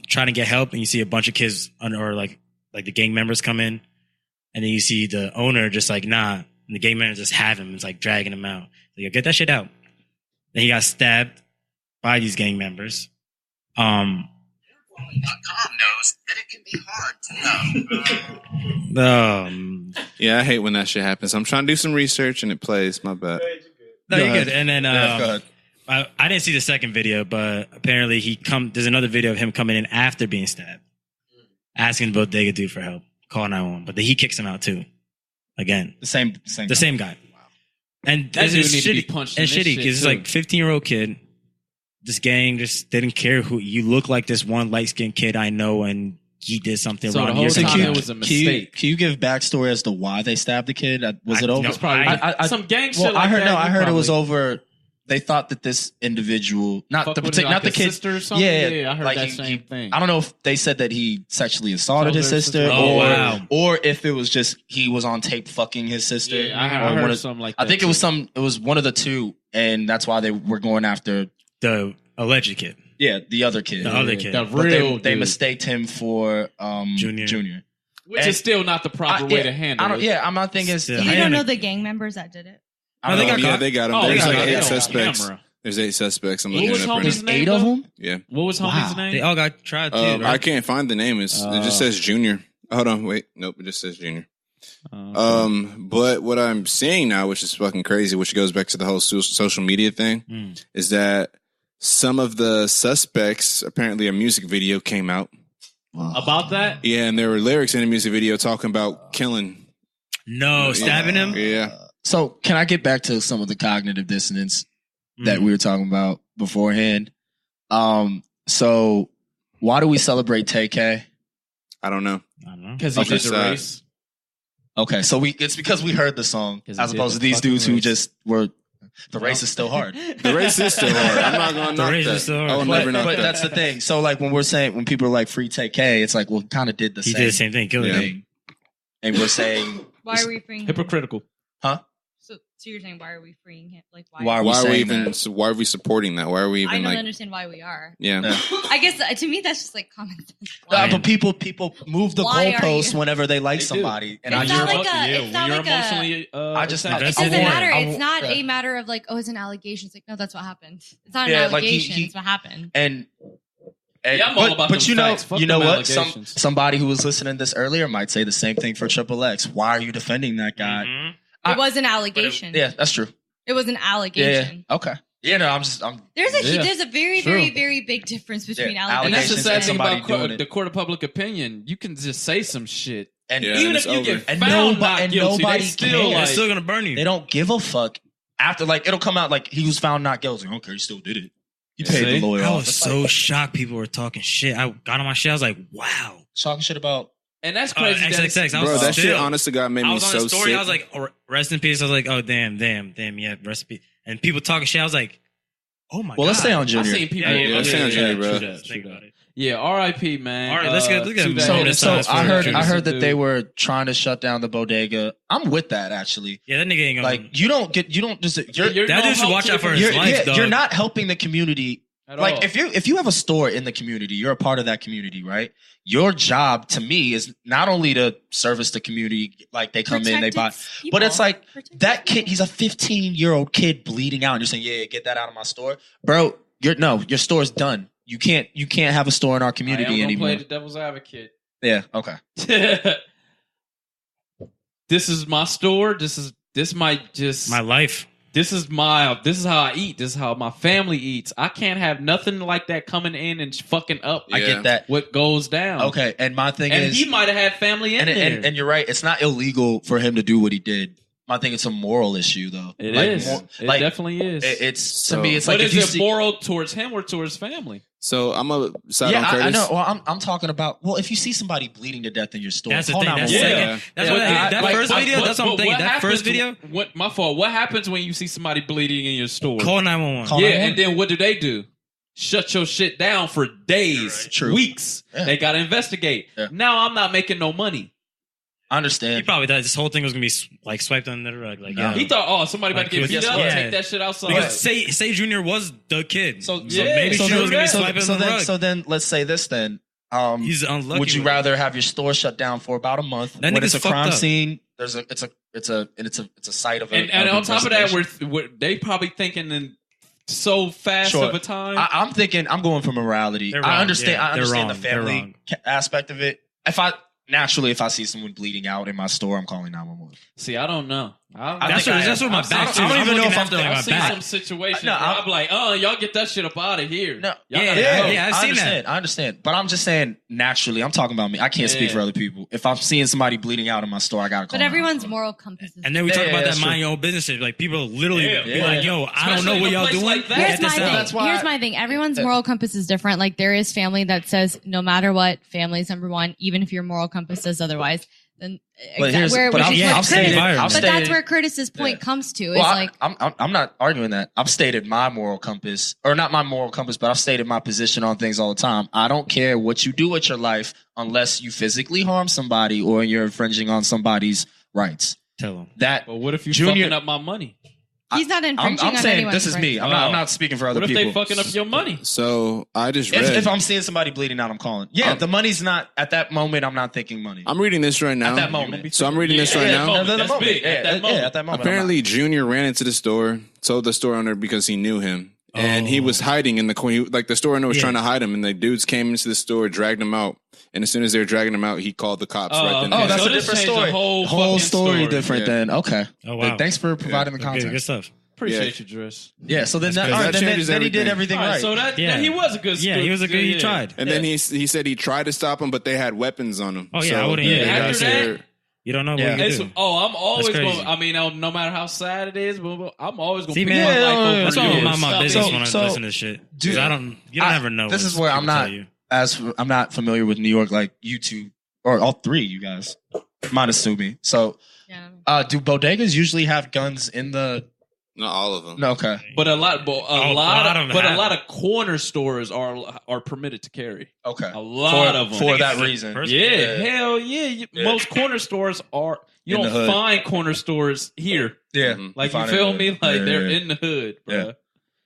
trying to get help, and you see a bunch of kids or like the gang members come in, and then you see the owner just like nah, and the gang members just have him. It's like dragging him out. Like, yo, get that shit out. Then he got stabbed by these gang members. .com knows that it can be hard to know. Yeah, I hate when that shit happens. I'm trying to do some research and it plays. My bad. No, Go you're ahead. good. And then Go ahead. I didn't see the second video, but apparently there's another video of him coming in after being stabbed, asking the bodega dude for help, call 911, but then he kicks him out too. Again, The same guy. And That it's dude just need to be shitty. punched And in this shitty shit, because it's too. like 15-year-old kid. This gang just didn't care who you look like. This one light skinned kid I know, and he did something So wrong. the whole You're time gonna- it was a mistake. Can you give backstory as to why they stabbed the kid? Was it over? no, It's probably some gang shit Well, like I heard that. no. I you heard it was probably over. They thought that this individual, not fuck the with particular, like not the his kid. sister or something. Yeah, I heard like that he- same thing. I don't know if they said that he sexually assaulted Told his her sister, Oh, or wow. or if it was just he was on tape fucking his sister. Yeah, I or heard one of- something like that. I think it was It was one of the two, and that's why they were going after. the alleged kid. Yeah, the other kid. The other kid. The But real they dude, mistaked him for Junior. which and- is still not the proper way to handle I don't. it. Yeah, I'm not thinking. Still. You I don't am know a- the gang members that did it? Oh, they got yeah, caught? they got him. Oh, There's they like got 8 it on suspects. camera. There's 8 suspects. I'm What looking was at it right homie's now. name? 8 of them. Yeah. What was homie's name? They all got tried too. right? I can't find the name. It just says Junior. Hold on, wait. Nope, it just says Junior. But what I'm seeing now, which is fucking crazy, which goes back to the whole social media thing, is that some of the suspects, apparently a music video came out. About that? Yeah, and there were lyrics in the music video talking about killing. No, stabbing him. Yeah. So can I get back to some of the cognitive dissonance that we were talking about beforehand? So why do we celebrate TK? I don't know. I don't know. Because he Okay, did the so- race. Okay, so it's because we heard the song 'Cause he as did opposed to the these fucking dudes who race. just were. The race is still hard. The race is still hard. I'm not going to knock race that. is still hard. I will But, never knock but that. that's the thing. So like when people are like free TK, it's like well, kind of did the He same did the same thing. Killed Yeah. him. thing, and we're saying Why are we freeing him? Hypocritical. Huh? So you're saying why are we freeing him? Like Why are we Why are we saying even? that? So why are we supporting that? Why are we I even don't like? understand why we are. Yeah. I guess to me that's just like common sense. Why? But people move the Why are goalposts you- whenever they like They do. somebody, and It's I not just like a- it's not when you're like a- emotionally. I just- attached. It I doesn't want- matter. I It's want- not yeah. a matter of like, oh, it's an allegation. It's like, no, that's what happened. It's not an Yeah, like allegation. he- It's what happened. and Yeah, I'm all about but them you know, facts. Fuck you know them what? allegations. Somebody who was listening to this earlier might say the same thing for Triple X. Why are you defending that guy? Mhm. I- It was an allegation. Yeah, that's true. It was an Yeah, allegation. yeah. Okay. Yeah, no, I'm. There's a Yeah. there's a very True. very very big difference between Yeah, And that's the allegations sad thing somebody about doing it. the court of public opinion. You can just say some shit, And Yeah, even and if it's you over. get And found nobody- not and guilty. nobody They still cares. They're like, still gonna burn you. they don't give a fuck after. Like it'll come out like he was found not guilty. Okay, he still did it. He paid See? the lawyer I off. was It's so like, shocked people were talking shit. I got on my shit. I was like, wow. talking shit about. and that's crazy. that it's- XXX. I Bro, was that shit, still- honest to God, made I me was on so the story. sick. I was like, oh, rest in peace. I was like, oh damn, yeah, rest in peace. And people talking shit. I was like, oh my god. Well, let's stay on I Junior. seen people. Yeah, let's stay on Junior, bro. true that, Think true about that. it. Yeah, R.I.P. Man. All right, let's get to a that- moment of So silence for I heard Junior. that they were trying to shut down the bodega. I'm with that actually. Yeah, that nigga ain't gonna. Like you don't just You're That no dude should help watch to out for the his you're, community life, dog. you're not helping the community. at Like all. if you have a store in the community, you're a part of that community, right? Your job to me is not only to service the community, like they come in, they buy, but it's like that kid. He's a 15-year-old kid bleeding out, and you're saying, "Yeah, get that out of my store, bro." Your store's done. You can't have a store in our I am community gonna anymore. play the devil's advocate. Yeah, okay. This is my store. This might just my life. this is how I eat. This is how my family eats. I can't have nothing like that coming in and fucking up I Yeah. get that. what goes down. Okay, and my thing And is, he might have had family in and, there. and you're right. It's not illegal for him to do what he did. I think it's a moral issue, though. It like, is. It like definitely is. it's to So- me. It's but like is if you it see, moral towards him or towards family? So I'm a side yeah, on Curtis. I know. Well, I'm talking about. Well, if you see somebody bleeding to death in your store, That's the call thing. That's 911. Yeah. second. That's Yeah. what But that like, first video. but- That's what I'm but thinking. what That first happens- video. What my fault? What happens when you see somebody bleeding in your store? Call 911. Call Yeah, 911. and then what do? Shut your shit down for days, True. weeks. Yeah. They got to investigate. Yeah. Now I'm not making no money. I He understand. probably thought this whole thing was gonna be like swiped under the rug. Like, No. yeah. He thought, oh, somebody about to get Like, beat guess up. what? Take that shit outside. because say Junior was the kid. So Yeah, maybe so Junior was gonna be then- swiping so under the then, rug. so then, let's say this then. He's unlucky. Would you with it. rather have your store shut down for about a month That when nigga's it's a crime fucked up. scene? It's a site of and of on top of that, investigation. we're they probably thinking in so fast Sure. of a time. I'm thinking I'm going for morality. They're I wrong. understand. Yeah, I they're understand wrong. the They're family wrong. aspect of it. If I see someone bleeding out in my store, I'm calling 911. See, I don't know. That's think what my I've back seen- too. I don't even know if after I'm- like I've my seen back. some situations No, where I'm like, oh, y'all get that shit up out of here. No, Y'all Yeah, gotta go. yeah, I've I seen understand. I understand. But I'm just saying, naturally, I'm talking about me. I can't speak Yeah. for other people. If I'm seeing somebody bleeding out in my store, I gotta call. But everyone's 911. moral compass is And then we talk Yeah, about that's that true. mind your own business shit. Like people literally Yeah, be yeah. like, "Yo, I don't Especially know in what a y'all place doing." like that. Get Here's this my out. thing. That's why- Here's my thing. Everyone's moral compass is different. Like there is family that says no matter what, family is number one, even if your moral compass says otherwise. Then But here's, where, but which I'm, is yeah, what I'm Curtis- stating, environment. I'm but stating, that's where Curtis's point Yeah. comes to. Is well, like I'm not arguing that. I've stated my moral compass, or not my moral compass, but I've stated my position on things all the time. I don't care what you do with your life unless you physically harm somebody or you're infringing on somebody's rights. Tell them. That But what if you Junior- fucking up my money? he's not infringing I'm on saying anyone's this is me. rights. I'm not speaking for other What if people. they fucking up your money? So I just read. If I'm seeing somebody bleeding out, I'm calling. Yeah, the money's not at that moment. I'm not thinking money. I'm reading this right now. At that moment. So I'm reading this right Yeah, now. moment. At that That's moment. big. At that moment. at that moment. Apparently, Junior ran into the store, told the store owner because he knew him, and he was hiding in the corner. Like the store owner was Yeah. trying to hide him, and the dudes came into the store, dragged him out, and as soon as they were dragging him out, he called the cops right then. okay. and Oh, there. that's So a this different changed the story. whole Whole fucking story story. different Yeah. then. Okay. Oh wow. Thanks for providing the Good, context. good stuff. Appreciate you, Driss. Yeah. So then, That's good. all right, That then changes he did everything. everything All right, right. so that Yeah. he was a good. Yeah, he was a good. He tried. And then he said he tried to stop him, but they had weapons on him. Oh, yeah, So I wouldn't- they yeah, got after scared. that- You don't know what Yeah. you can It's, do. I'm always That's going. crazy. I mean, no matter how sad it is, but I'm always going See, to put man, my life yeah, over That's why I'm yours. mind my business when I so- listen to shit. 'Cause Dude, I don't. You don't ever know. This what is where I'm people not tell you. I'm not familiar with New York like you two or all three, you guys. Minus Sumi. So, Yeah. do bodegas usually have guns in the Not all of them. No, okay. But a lot of of corner stores are permitted to carry. Okay. A lot of them For that reason. Yeah, hell yeah. Most corner stores are. You In the don't hood. find corner stores here. Yeah. Mhm. Like, you find it feel in me? the Like, hood. Yeah, they're yeah. in the hood, bro. Yeah.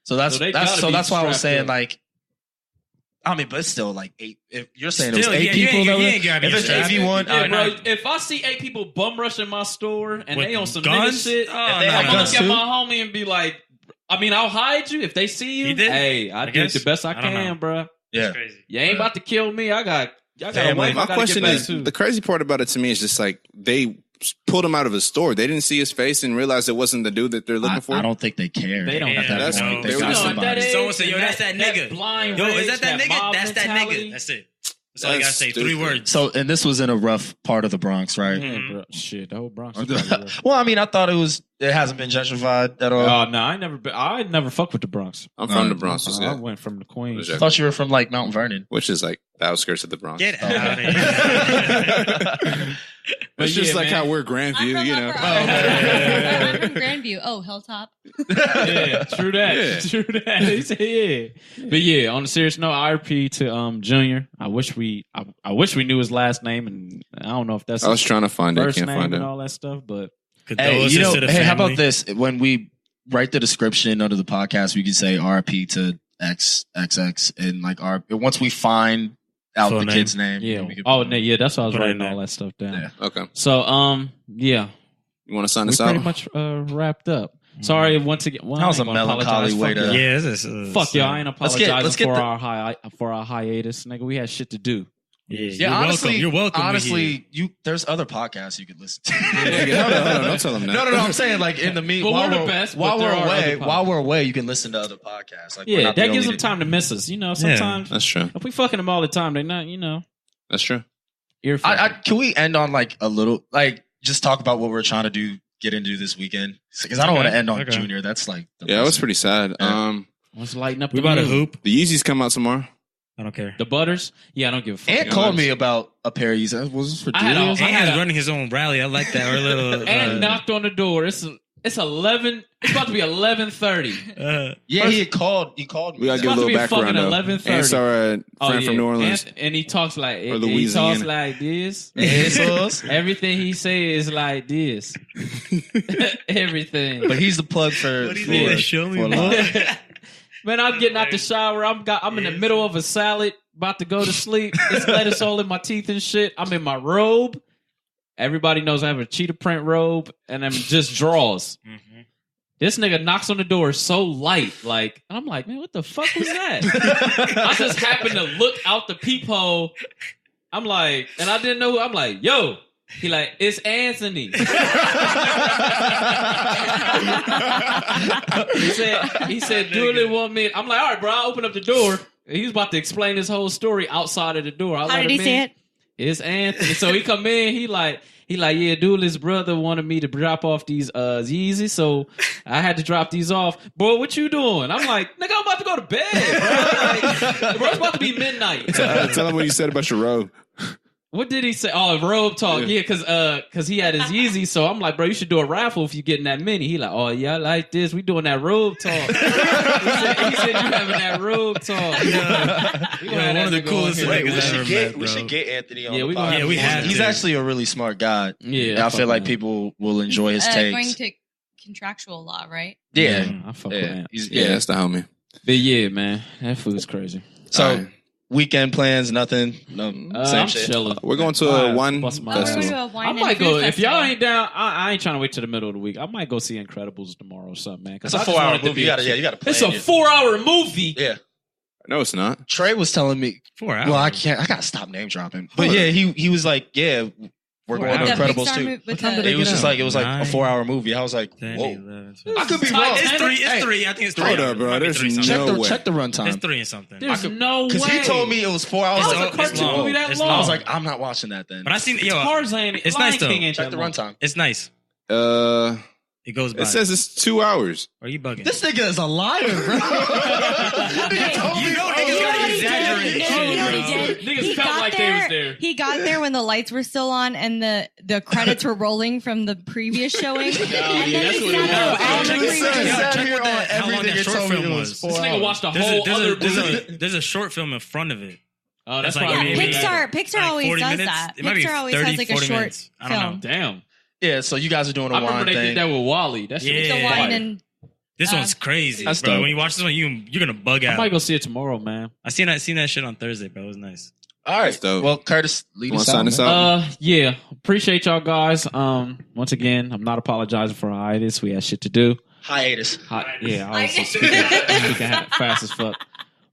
So that's So they gotta be that's why I was strapped saying up. like, I mean, but it's still like 8. If you're saying it Still, was 8 yeah, you people, ain't- though, you ain't gotta be if it's strapped. 8v1, Yeah, bro. no. If I see 8 people bum rushing my store and With they on some guns? nigga shit, Oh, If they no, have I'm gonna guns look at too? my homie and be like, I mean, I'll hide you if they see you. He did? Hey, I did guess. the best I I don't can, know. bro. yeah. Crazy. You ain't about to kill me. I got a Family. wife. I My gotta question get back is, to. the crazy part about it to me is just like they pulled him out of a store. They didn't see his face and realize it wasn't the dude that they're looking for. I don't think they care. They don't at care. that That's- point. they They were got just- somebody. Someone said, yo, that's that nigga. blind Yo, rage, is that nigga? mob That's that mentality. nigga. That's it. That's all you gotta That's say. 3 stupid. words. So, and this was in a rough part of the Bronx, right? Yeah, bro. Shit, the whole Bronx. is probably rough. Well, I mean, I thought it hasn't been gentrified at all. Oh no, I never fucked with the Bronx. I'm from the Bronx, I yeah. went from the Queens. Yeah. I thought you were from like Mount Vernon. Which is like the outskirts of the Bronx. Get out of here. But It's just yeah, like man. how we're I'm Grandview, from you know. I'm from Grandview. Oh, Hilltop. Yeah, true that. Yeah. True that. He said, yeah. But yeah, on a serious note, IRP to Junior. I wish we knew his last name, and I don't know if that's I was his trying to find it, first can't name find and it. all that stuff. But Hey, Condolences you know, to the hey, how family. about this? When we write the description under the podcast, we can say RP to XXX, and like once we find out Full the name. kid's name, yeah, we can yeah, that's why I was Put it in writing there. all that stuff down. Yeah. Okay. So yeah, You want to sign we this pretty out? much wrapped up. Sorry once again. Well, That was I ain't a gonna melancholy apologize. way Fuck to- y'all. Yeah, this is Fuck y'all. I ain't Let's get apologizing the- for our hiatus, nigga. We had shit to do. Yeah, Yeah, honestly, You're welcome. we're here. Honestly, there's other podcasts you could listen to. Yeah, hold on. Don't tell him that. No. I'm saying like in the But while we're the we're best, while but we're there are away, other while we're away, you can listen to other podcasts. Like, we're Yeah, not the that gives only- them time to miss us. You know, sometimes That's true. if we fucking them all the time, they're not. You know, That's true. ear. Can we end on like a little like just talk about what we're trying to get into this weekend? Because I don't want to end on Okay. Junior. That's like Yeah, it was pretty sad. Yeah. Let's lighten up. We the about to mood. hoop. The Yeezys come out tomorrow. I don't care. The Butters. Yeah, I don't give a fuck. Ant called me about a pair of Yeezys. Was this for I had a- Julius? I had He's running his own rally. I like that. Or a little. And knocked on the door. It's 11. It's about to be 11:30. Yeah, he called me. We gotta It's give a about to little be background fucking though. 11:30. Ants are a friend from New Orleans. And he talks like Or he Louisiana. talks like this. Jesus. Everything he say is like this. Everything. But he's the plug for. What do you mean? Show me for more. love. Man, I'm getting out the shower. I'm in the middle of a salad, about to go to sleep. It's lettuce all in my teeth and shit. I'm in my robe. Everybody knows I have a cheetah print robe, and I'm just drawers. This nigga knocks on the door so light, like, and I'm like, man, what the fuck was that? I just happened to look out the peephole. I'm like, and I didn't know who. I'm like, yo. He like, it's Anthony. he said, Dooley want me. I'm like, all right, bro, I'll open up the door. He was about to explain his whole story outside of the door. How did he say it? It's Anthony. So he come in, he like, yeah, Dooley's brother wanted me to drop off these Yeezys, so I had to drop these off. Bro, what you doing? I'm like, nigga, I'm about to go to bed, bro. Like, bro, it's about to be midnight. Tell him what you said about your robe. What did he say? Oh, robe talk. Yeah, cause he had his Yeezy. So I'm like, bro, you should do a raffle if you getting that many. He like, oh yeah, I like this. We doing that robe talk. he said you having that robe talk. We gonna have one that of the nigga coolest on here. niggas we ever should met, get bro. Anthony on Yeah, the we podcast. gonna- Yeah, we have He's to. actually a really smart guy. Yeah, I feel like fuck people will enjoy his Going takes. to contractual law, right? Yeah, I fuck with yeah, Ant. Yeah, that's the homie. But yeah, man, that food's crazy. So All right. weekend plans, nothing. No, same I'm shit. chilling. We're going to Why? a wine Bust my Oh, we're ass. going festival. to a wine I and might food go if y'all festival. ain't down. I ain't trying to wait till the middle of the week. I might go see Incredibles tomorrow or something, man. 'cause It's a I just 4-hour want it to movie. be You a- gotta plan It's a it. 4-hour movie. Yeah. No, it's not. Trey was telling me. 4 hours. Well, I can't. I gotta stop name dropping. But yeah, he was like, yeah, we're going to The Incredibles Pixar too. movie with What time the- did It was just like it was like a 9, 4-hour movie. I was like, 10, whoa. 11, 12. I could be Titanic? wrong. It's 3. It's 3. I think it's 3. Hold up, bro. Might be There's 3 something. no way. Check the runtime. It's 3 and something. There's no way. Because he told me it was 4 hours. How is It's a long. cartoon It's movie that It's long? I was like, I'm not watching that then. But I seen yo. Tarzan. It's Lion nice, though. King ain't Check that the long. runtime. It's nice. It It goes by. says it's 2 hours. Are you bugging? This nigga is a liar, bro. you know niggas gotta exaggerate You know what he did? Niggas He felt got like they was there. He got there when the lights were still on and the credits were rolling from the previous showing. And then that's he what it sat was. there all Check the this way out. through. Sat check here what on that- how long everything that it short told me film it was. 4 This nigga hours. watched a There's whole other movie. there's a short film in front of it. Oh, that's That's like probably maybe Pixar like always 40 does minutes? that. It might be Pixar always 30, has like a 40 short minutes. I don't film. know. Damn. Yeah, so you guys are doing a I remember wine they thing. did that with Wally. That shit was Yeah. The fire. wine and This one's crazy, That's bro. dope. When you watch this one, you're gonna bug I out. might go see it tomorrow, man. I seen that shit on Thursday, bro. It was nice. All right. That's dope. Well, Curtis, lead Wanna us sign out. us man. out? Yeah. Appreciate y'all guys. Once again, I'm not apologizing for hiatus. We had shit to do. Hiatus. Yeah, I was speaking fast as fuck.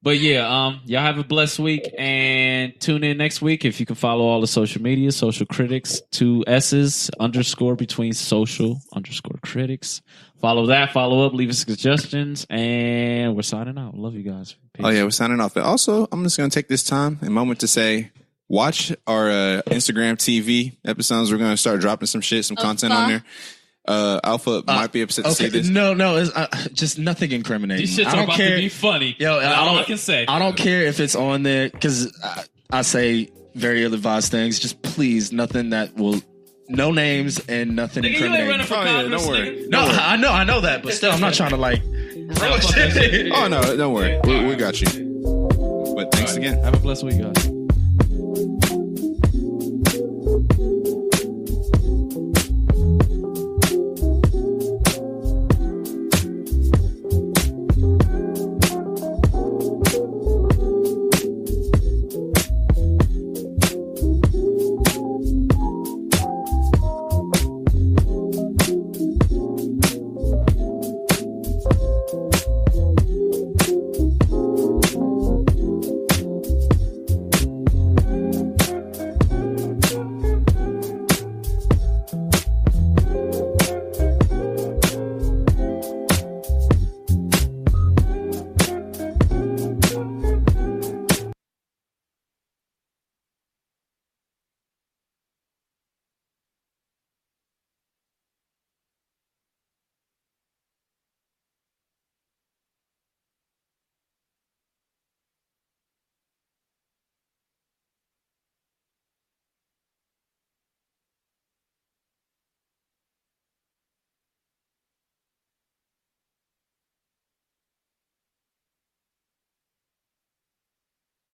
But yeah, y'all have a blessed week and tune in next week if you can follow all the social media, Social Critics, 2 S's _ between social _ critics. Follow that, follow up, leave us suggestions, and we're signing out. Love you guys. Peace. Oh yeah, we're signing off. And also, I'm just gonna take this time, a moment to say, watch our Instagram TV episodes. We're gonna start dropping some shit, some content on there. Alpha might be upset to see this. No, it's just nothing incriminating. These shits I are don't about care. to be funny. Yo, That's all I can say. I don't care if it's on there because I say very ill-advised things. Just please, nothing that will, no names and nothing Nigga, you ain't running incriminating. for Oh, yeah, Congress, don't worry. nigga. No, I know that, but still, I'm not trying to like. fuck that shit. Oh no, don't worry, we got you. But thanks again. Have a blessed week, guys.